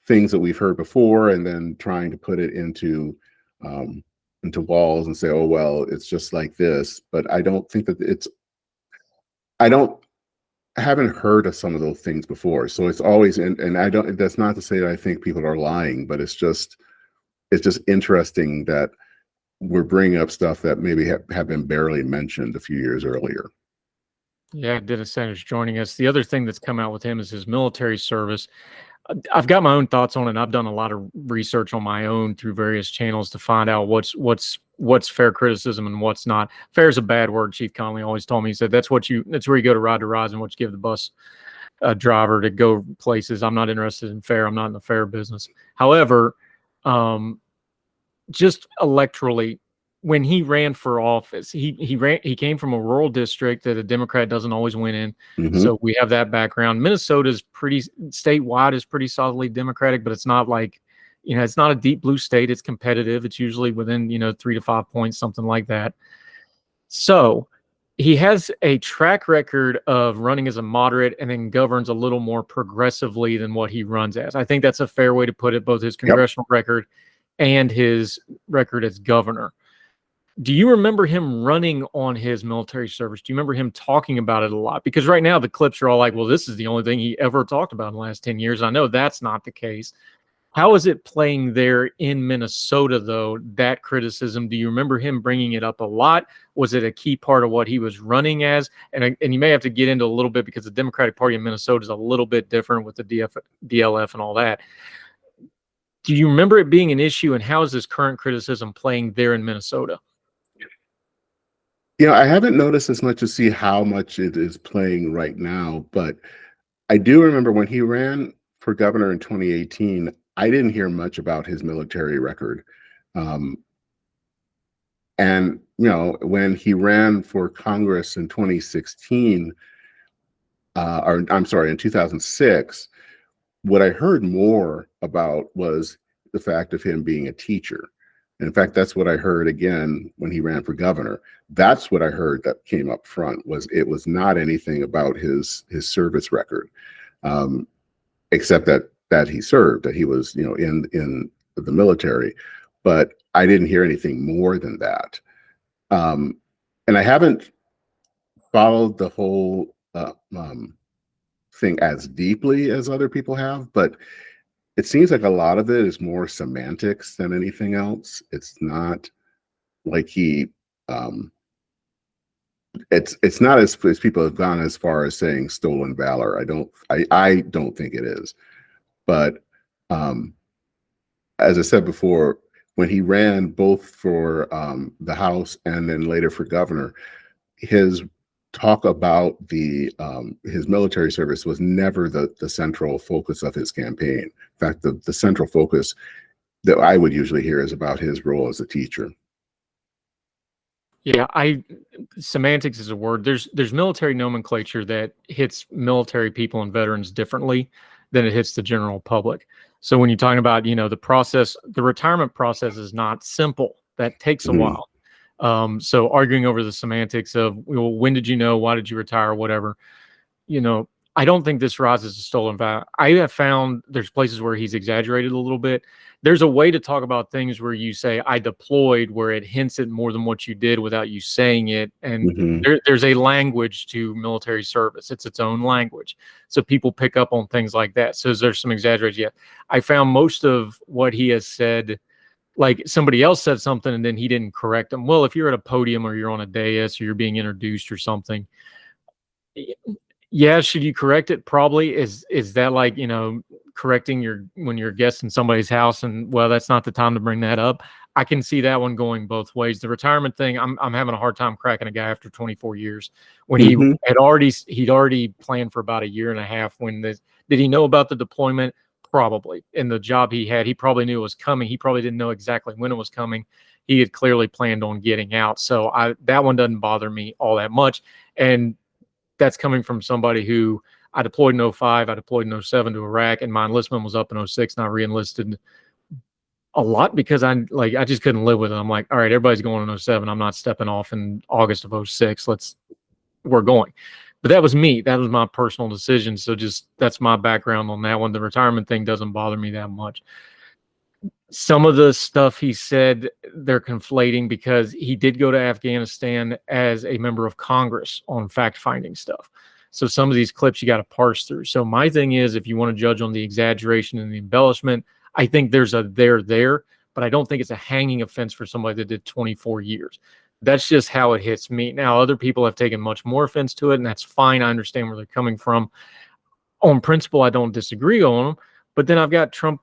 things that we've heard before and then trying to put it into Walz and say, oh, well, it's just like this. But I don't think that I haven't heard of some of those things before. So it's always, and I don't, that's not to say that I think people are lying, but it's just interesting that we're bringing up stuff that maybe have been barely mentioned a few years earlier. Yeah, Dennis Sanders joining us. The other thing that's come out with him is his military service. I've got my own thoughts on it. I've done a lot of research on my own through various channels to find out what's fair criticism and what's not. Fair is a bad word. Chief Conley always told me. He said that's where you go to ride the rides and what you give the bus driver to go places. I'm not interested in fair. I'm not in the fair business. However, just electorally, when he ran for office, he came from a rural district that a Democrat doesn't always win in. So we have that background. Minnesota's statewide is pretty solidly Democratic, but it's not like, it's not a deep blue state. It's competitive. It's usually within, 3 to 5 points, something like that. So he has a track record of running as a moderate and then governs a little more progressively than what he runs as. I think that's a fair way to put it, both his congressional record and his record as governor. Do you remember him running on his military service? Do you remember him talking about it a lot? Because right now the clips are all like, well, this is the only thing he ever talked about in the last 10 years. I know that's not the case. How is it playing there in Minnesota, though, that criticism? Do you remember him bringing it up a lot? Was it a key part of what he was running as? And you may have to get into a little bit because the Democratic Party in Minnesota is a little bit different with the DLF and all that. Do you remember it being an issue, and how is this current criticism playing there in Minnesota? I haven't noticed as much to see how much it is playing right now, but I do remember when he ran for governor in 2018, I didn't hear much about his military record. And, when he ran for Congress in 2016, or I'm sorry, in 2006, what I heard more about was the fact of him being a teacher. And in fact, that's what I heard again when he ran for governor. That's what I heard that came up front. It was not anything about his service record, except that he served, that he was in the military. But I didn't hear anything more than that. And I haven't followed the whole thing as deeply as other people have, but it seems like a lot of it is more semantics than anything else. It's not like it's not as people have gone as far as saying stolen valor. I don't think it is. But as I said before, when he ran both for the House and then later for governor, his talk about his military service was never the central focus of his campaign. In fact, the central focus that I would usually hear is about his role as a teacher. Yeah, semantics is a word. There's military nomenclature that hits military people and veterans differently than it hits the general public. So when you're talking about, the process, the retirement process is not simple. That takes a while. So arguing over the semantics of, when did you know, why did you retire, whatever, I don't think this rises to stolen valor. I have found there's places where he's exaggerated a little bit. There's a way to talk about things where you say, I deployed, where it hints at more than what you did without you saying it. And there's a language to military service. It's its own language. So people pick up on things like that. So there's some exaggeration. Yeah. I found most of what he has said, like somebody else said something and then he didn't correct them. Well, if you're at a podium or you're on a dais or you're being introduced or something, yeah, should you correct it? Probably. Is that like, correcting when you're a guest in somebody's house and, well, that's not the time to bring that up. I can see that one going both ways. The retirement thing, I'm having a hard time cracking a guy after 24 years when he'd already planned for about a year and a half. Did he know about the deployment? Probably. In the job he had, he probably knew it was coming. He probably didn't know exactly when it was coming. He had clearly planned on getting out. So that one doesn't bother me all that much. And that's coming from somebody who I deployed in 2005, I deployed in 2007 to Iraq, and my enlistment was up in 2006, and I re-enlisted a lot because I just couldn't live with it. I'm like, all right, everybody's going in 2007. I'm not stepping off in August of 2006. We're going. But that was me. That was my personal decision. So that's my background on that one. The retirement thing doesn't bother me that much. Some of the stuff he said, they're conflating because he did go to Afghanistan as a member of Congress on fact-finding stuff. So some of these clips you got to parse through. So my thing is, if you want to judge on the exaggeration and the embellishment, I think there's a there, but I don't think it's a hanging offense for somebody that did 24 years. That's just how it hits me. Now, other people have taken much more offense to it, and that's fine. I understand where they're coming from. On principle, I don't disagree on them. But then I've got Trump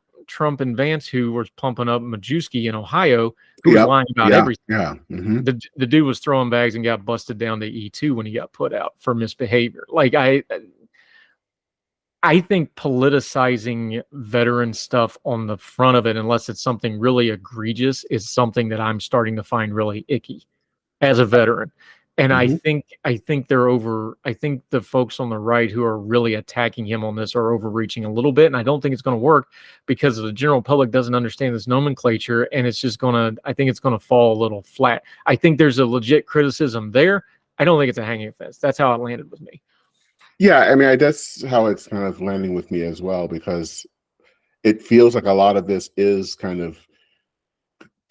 and Vance, who was pumping up Majewski in Ohio, who was lying about everything. Yeah. The dude was throwing bags and got busted down to E2 when he got put out for misbehavior. Like I think politicizing veteran stuff on the front of it, unless it's something really egregious, is something that I'm starting to find really icky as a veteran. And I think the folks on the right who are really attacking him on this are overreaching a little bit. And I don't think it's going to work because the general public doesn't understand this nomenclature. And it's just I think it's going to fall a little flat. I think there's a legit criticism there. I don't think it's a hanging offense. That's how it landed with me. Yeah, I mean, that's how it's kind of landing with me as well, because it feels like a lot of this is kind of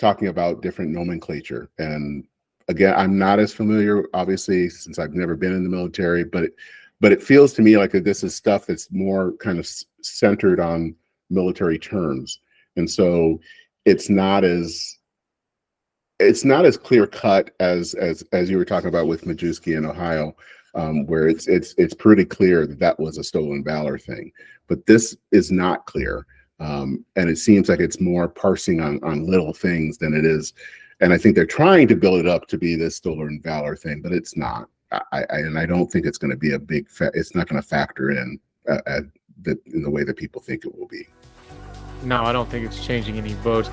talking about different nomenclature. And again, I'm not as familiar, obviously, since I've never been in the military, but it feels to me like this is stuff that's more kind of centered on military terms. And so it's not as clear cut as you were talking about with Majewski in Ohio, where it's pretty clear that was a stolen valor thing. But this is not clear. And it seems like it's more parsing on little things than it is. And I think they're trying to build it up to be this stolen valor thing, but it's not. I don't think it's going to be a big. It's not going to factor in in the way that people think it will be. No, I don't think it's changing any votes.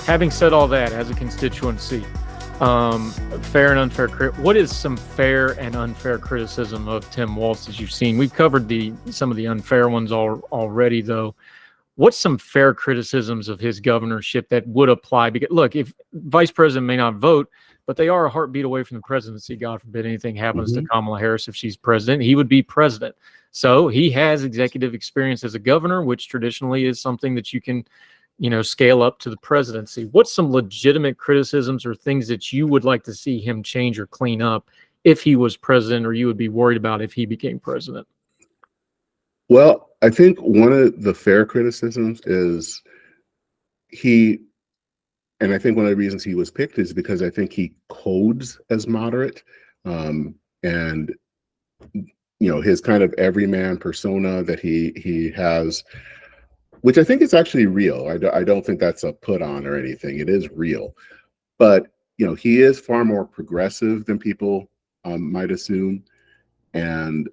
Having said all that, as a constituency, fair and unfair. What is some fair and unfair criticism of Tim Walz as you've seen? We've covered some of the unfair ones already, though. What's some fair criticisms of his governorship that would apply? Because look, if vice president may not vote, but they are a heartbeat away from the presidency. God forbid anything happens to Kamala Harris if she's president, he would be president. So he has executive experience as a governor, which traditionally is something that you can, scale up to the presidency. What's some legitimate criticisms or things that you would like to see him change or clean up if he was president, or you would be worried about if he became president? Well, I think one of the fair criticisms is and I think one of the reasons he was picked is because I think he codes as moderate, and his kind of everyman persona that he has, which I think is actually real. I don't think that's a put on or anything. It is real, but he is far more progressive than people might assume, and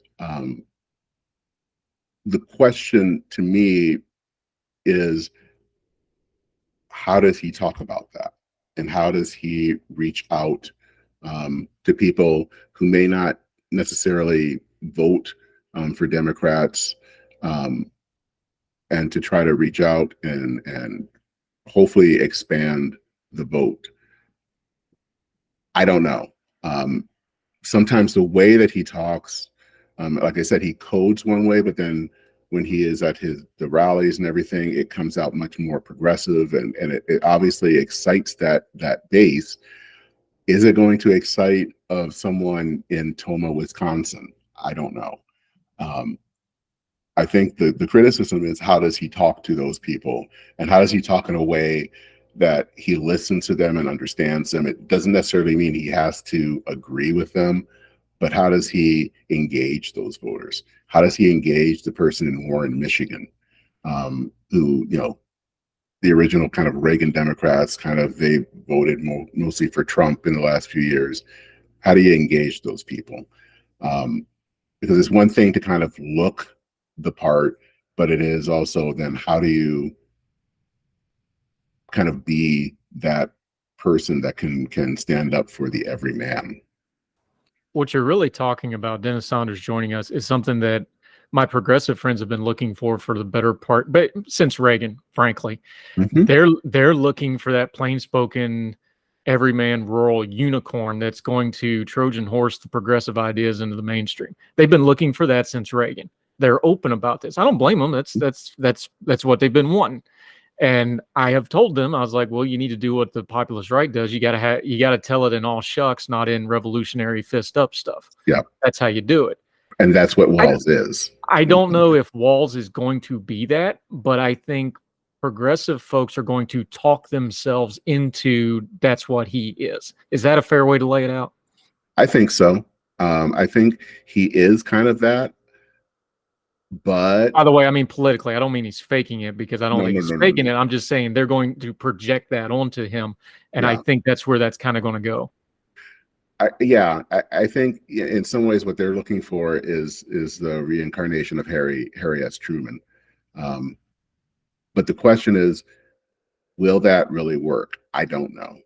the question to me is, how does he talk about that? And how does he reach out to people who may not necessarily vote for Democrats, and to try to reach out and hopefully expand the vote? I don't know. Sometimes the way that he talks, like I said, he codes one way, but then when he is at the rallies and everything, it comes out much more progressive, and it obviously excites that base. Is it going to excite of someone in Toma, Wisconsin? I don't know. I think the criticism is, how does he talk to those people, and how does he talk in a way that he listens to them and understands them? It doesn't necessarily mean he has to agree with them, but how does he engage those voters? How does he engage the person in Warren, Michigan, who, the original kind of Reagan Democrats, they voted mostly for Trump in the last few years. How do you engage those people? Because it's one thing to kind of look the part, but it is also then, how do you kind of be that person that can stand up for the everyman? What you're really talking about, Dennis Saunders joining us, is something that my progressive friends have been looking for the better part, but since Reagan, frankly. They're looking for that plain-spoken, everyman rural unicorn that's going to Trojan horse the progressive ideas into the mainstream. They've been looking for that since Reagan. They're open about this. I don't blame them. That's what they've been wanting. And I have told them, I was like, well, you need to do what the populist right does. You got to tell it in all shucks, not in revolutionary fist up stuff. Yeah. That's how you do it. And that's what Walz is. I don't know if Walz is going to be that, but I think progressive folks are going to talk themselves into that's what he is. Is that a fair way to lay it out? I think so. I think he is kind of that. But by the way, I mean politically, I don't mean he's faking it, because I don't think he's faking it. I'm just saying they're going to project that onto him, and I think that's where that's kind of going to go. I think in some ways what they're looking for is the reincarnation of Harry S. Truman. But the question is, will that really work? I don't know.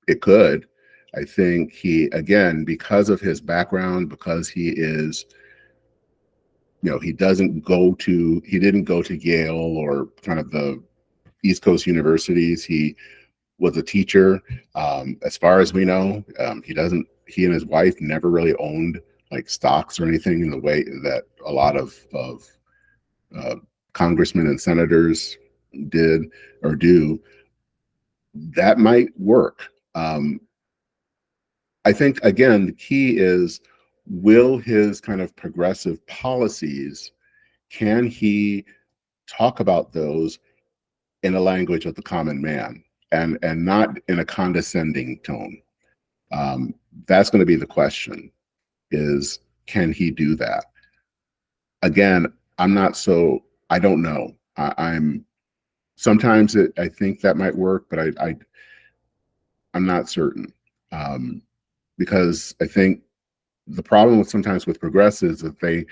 It could. I think he, again, because of his background, because he is, he didn't go to Yale or kind of the East Coast universities. He was a teacher. As far as we know, he and his wife never really owned like stocks or anything in the way that a lot of congressmen and senators did or do. That might work. I think, again, the key is, will his kind of progressive policies, can he talk about those in a language of the common man and not in a condescending tone? That's going to be the question, is, can he do that? Again, I don't know. Sometimes I think that might work, but I'm not certain. Because I think the problem sometimes with progressives is that they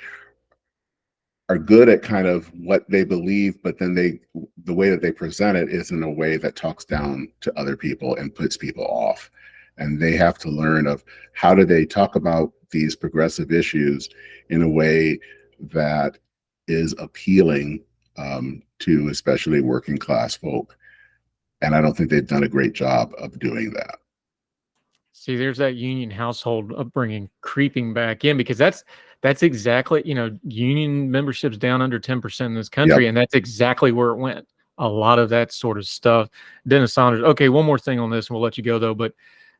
are good at kind of what they believe, but then the way that they present it is in a way that talks down to other people and puts people off. And they have to learn of how do they talk about these progressive issues in a way that is appealing to especially working class folk. And I don't think they've done a great job of doing that. See, there's that union household upbringing creeping back in, because that's exactly, union membership's down under 10% in this country, Yep. and that's exactly where it went. A lot of that sort of stuff. Dennis Saunders. Okay, one more thing on this, and we'll let you go though. But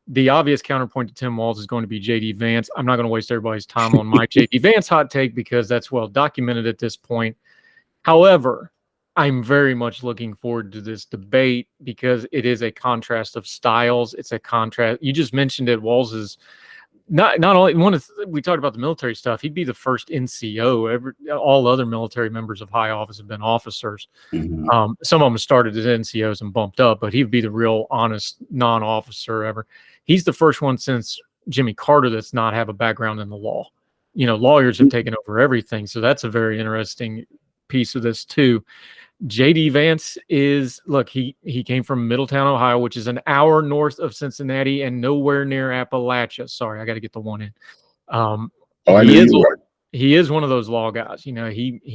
the obvious counterpoint to Tim Walz is going to be JD Vance. I'm not going to waste everybody's time on my JD Vance hot take because that's well documented at this point. However, I'm very much looking forward to this debate because it is a contrast of styles. It's a contrast. You just mentioned it. Walz is not only we talked about the military stuff. He'd be the first NCO. All other military members of high office have been officers. Mm-hmm. Some of them started as NCOs and bumped up, but he'd be the real honest non-officer ever. He's the first one since Jimmy Carter that's not have a background in the law. Lawyers have taken over everything. So that's a very interesting piece of this too. JD Vance he came from Middletown, Ohio, which is an hour north of Cincinnati and nowhere near Appalachia. Sorry, I got to get the one in. He is one of those law guys. He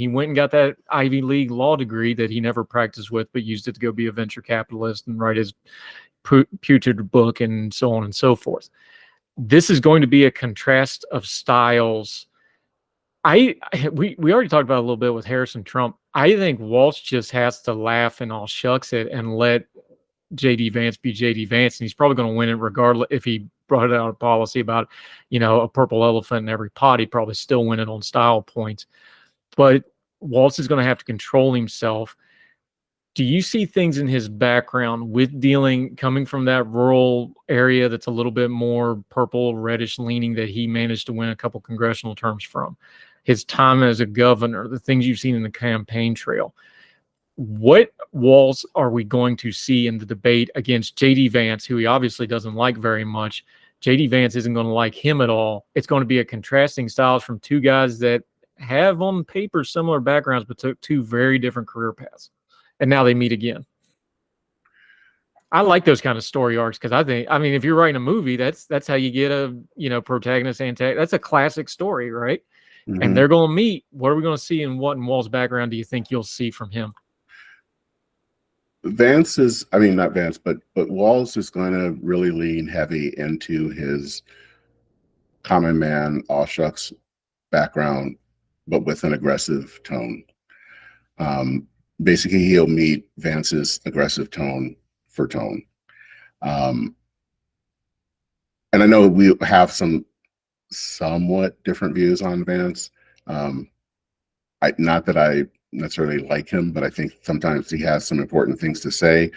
went and got that Ivy League law degree that he never practiced with, but used it to go be a venture capitalist and write his putrid book and so on and so forth. This is going to be a contrast of styles. We already talked about it a little bit with Harris and Trump. I think Walz just has to laugh and all shucks it and let JD Vance be JD Vance, and he's probably going to win it regardless. If he brought out a policy about, a purple elephant in every pot, he'd probably still win it on style points. But Walz is going to have to control himself. Do you see things in his background with coming from that rural area that's a little bit more purple, reddish leaning that he managed to win a couple congressional terms from? His time as a governor, the things you've seen in the campaign trail. What Walz are we going to see in the debate against JD Vance, who he obviously doesn't like very much? JD Vance isn't going to like him at all. It's going to be a contrasting styles from two guys that have on paper similar backgrounds, but took two very different career paths. And now they meet again. I like those kind of story arcs because if you're writing a movie, that's how you get a protagonist, antagonist. That's a classic story, right? Mm-hmm. And they're going to meet. What are we going to see, and what in Walz's background do you think you'll see from him? Walz is going to really lean heavy into his common man, all shucks background, but with an aggressive tone. Basically, he'll meet Vance's aggressive tone for tone. And I know we have some somewhat different views on Vance. Not that I necessarily like him, but I think sometimes he has some important things to say.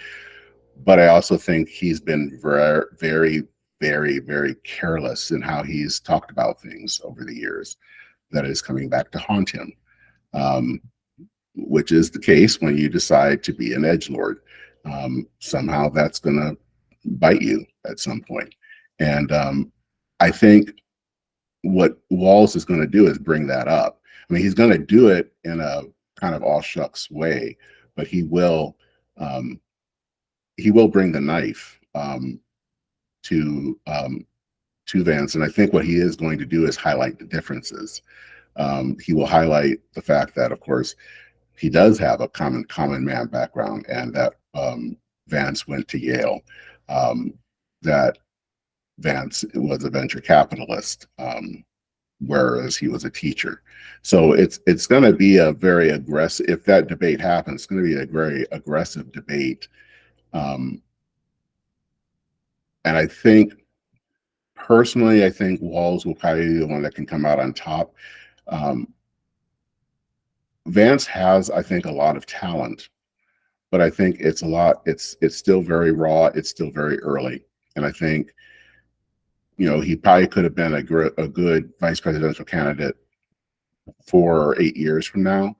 But I also think he's been very, very, very, very careless in how he's talked about things over the years. That is coming back to haunt him. Which is the case when you decide to be an edgelord. Somehow that's going to bite you at some point. And I think what Walz is going to do is bring that up. I mean, he's going to do it in a kind of all shucks way, but he will bring the knife to Vance. And I think what he is going to do is highlight the differences. He will highlight the fact that, of course, he does have a common man background, and that Vance went to Yale, that Vance was a venture capitalist, whereas he was a teacher. So it's going to be a very aggressive, if that debate happens, it's going to be a very aggressive debate. And I think, personally, Walz will probably be the one that can come out on top. Vance has, I think, a lot of talent, but I think it's still very raw. It's still very early. And I think, he probably could have been a good vice presidential candidate 4 or 8 years from now.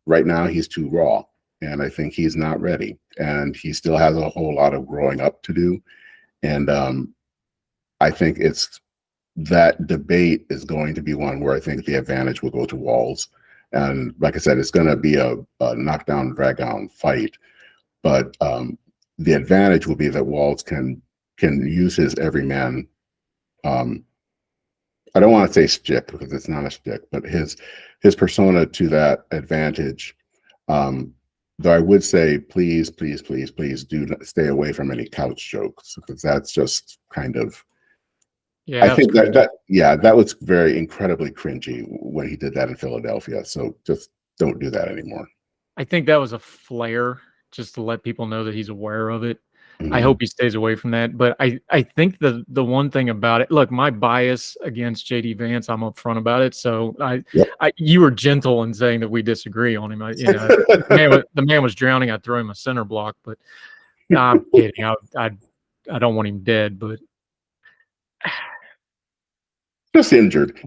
Right now, he's too raw, and I think he's not ready. And he still has a whole lot of growing up to do. And I think that debate is going to be one where I think the advantage will go to Walz. And like I said, it's going to be a knockdown, drag-down fight. But the advantage will be that Walz can use his everyman. I don't want to say shtick because it's not a shtick, but his persona to that advantage. Though I would say, please, please, please, please do not stay away from any couch jokes, because that's just kind of. Yeah, I think that was very incredibly cringy when he did that in Philadelphia. So just don't do that anymore. I think that was a flare just to let people know that he's aware of it. Mm-hmm. I hope he stays away from that. But I think the one thing about it, look, my bias against JD Vance, I'm upfront about it. So you were gentle in saying that we disagree on him. The man was drowning. I'd throw him a center block, but I'm kidding. I don't want him dead, but just injured.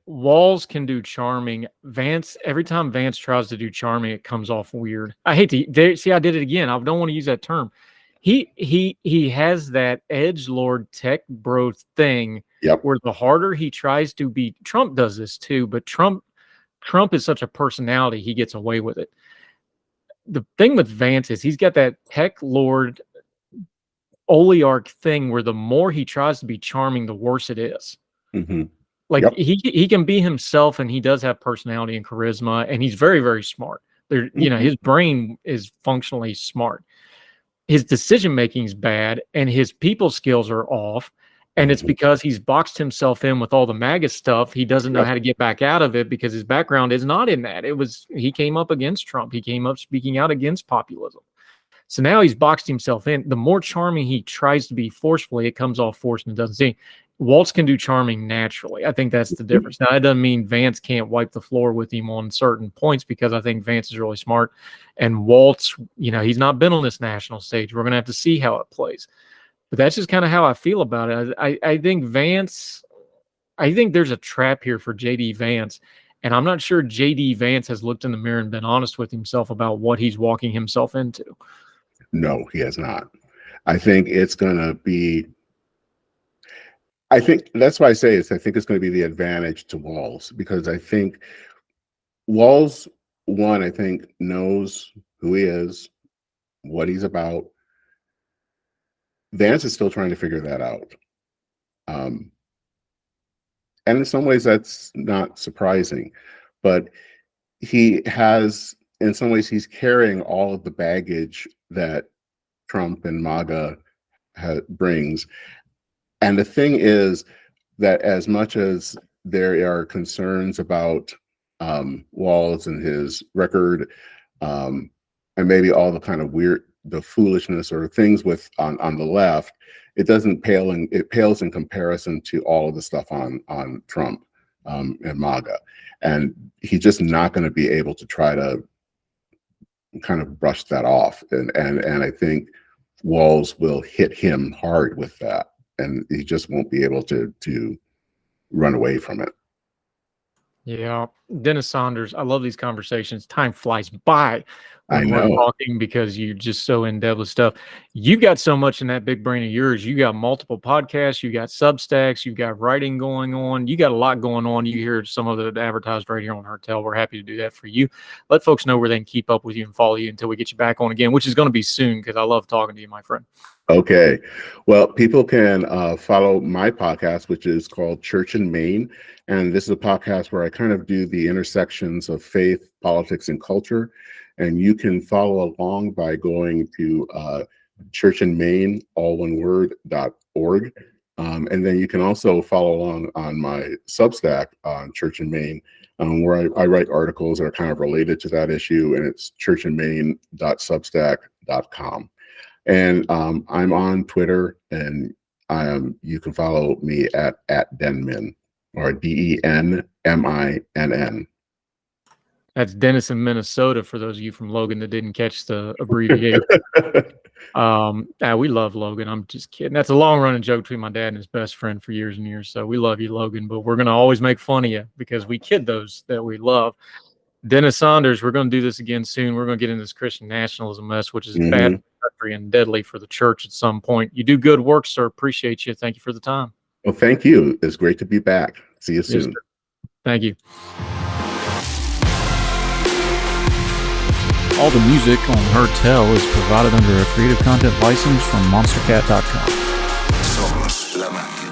Walz can do charming. Vance, every time Vance tries to do charming, it comes off weird. I hate to see. I did it again. I don't want to use that term. He has that edgelord tech bro thing. Yep. Where the harder he tries to be, Trump does this too. But Trump is such a personality, he gets away with it. The thing with Vance is he's got that tech lord oligarch thing where the more he tries to be charming, the worse it is. Mm-hmm. He can be himself, and he does have personality and charisma, and he's very, very smart. His brain is functionally smart. His decision making is bad, and his people skills are off. And it's because he's boxed himself in with all the MAGA stuff. He doesn't know how to get back out of it because his background is not in that. He came up against Trump. He came up speaking out against populism. So now he's boxed himself in. The more charming he tries to be forcefully, it comes off forced and it doesn't seem. Walz can do charming naturally. I think that's the difference. Now, that doesn't mean Vance can't wipe the floor with him on certain points, because I think Vance is really smart. And Walz, he's not been on this national stage. We're going to have to see how it plays. But that's just kind of how I feel about it. I think there's a trap here for JD Vance. And I'm not sure JD Vance has looked in the mirror and been honest with himself about what he's walking himself into. No, he has not. I think it's going to be. I think that's why I say I think it's going to be the advantage to Walz, because I think Walz, I think knows who he is, what he's about. Vance is still trying to figure that out. And in some ways that's not surprising, but in some ways he's carrying all of the baggage that Trump and MAGA brings. And the thing is that as much as there are concerns about Walz and his record, and maybe all the kind of the foolishness or things on the left, it pales in comparison to all of the stuff on Trump and MAGA. And he's just not going to be able to try to kind of brush that off. And I think Walz will hit him hard with that. And he just won't be able to run away from it. Yeah. Dennis Saunders, I love these conversations. Time flies by when we're talking, because you're just so in depth with stuff. You got so much in that big brain of yours. You got multiple podcasts, you got Substacks, you got writing going on. You got a lot going on. You hear some of it advertised right here on Hertel. We're happy to do that for you. Let folks know where they can keep up with you and follow you until we get you back on again, which is going to be soon, because I love talking to you, my friend. Okay. Well, people can follow my podcast, which is called Church in Maine. And this is a podcast where I kind of do the intersections of faith, politics, and culture. And you can follow along by going to churchinmaine, all one word, .org. And then you can also follow along on my Substack on Church in Maine, where I write articles that are kind of related to that issue. And it's churchinmaine.substack.com. And I'm on Twitter, and you can follow me at Denmin, or DENMINN. That's Dennis in Minnesota, for those of you from Logan that didn't catch the abbreviation. We love Logan. I'm just kidding. That's a long-running joke between my dad and his best friend for years and years. So we love you, Logan, but we're going to always make fun of you because we kid those that we love. Dennis Saunders, we're going to do this again soon. We're going to get into this Christian nationalism mess, which is bad for the country and deadly for the church at some point. You do good work, sir. Appreciate you. Thank you for the time. Well, thank you. It's great to be back. See you soon. Yes, thank you. All the music on Heard Tell is provided under a Creative Content license from monstercat.com. Somos la máquina.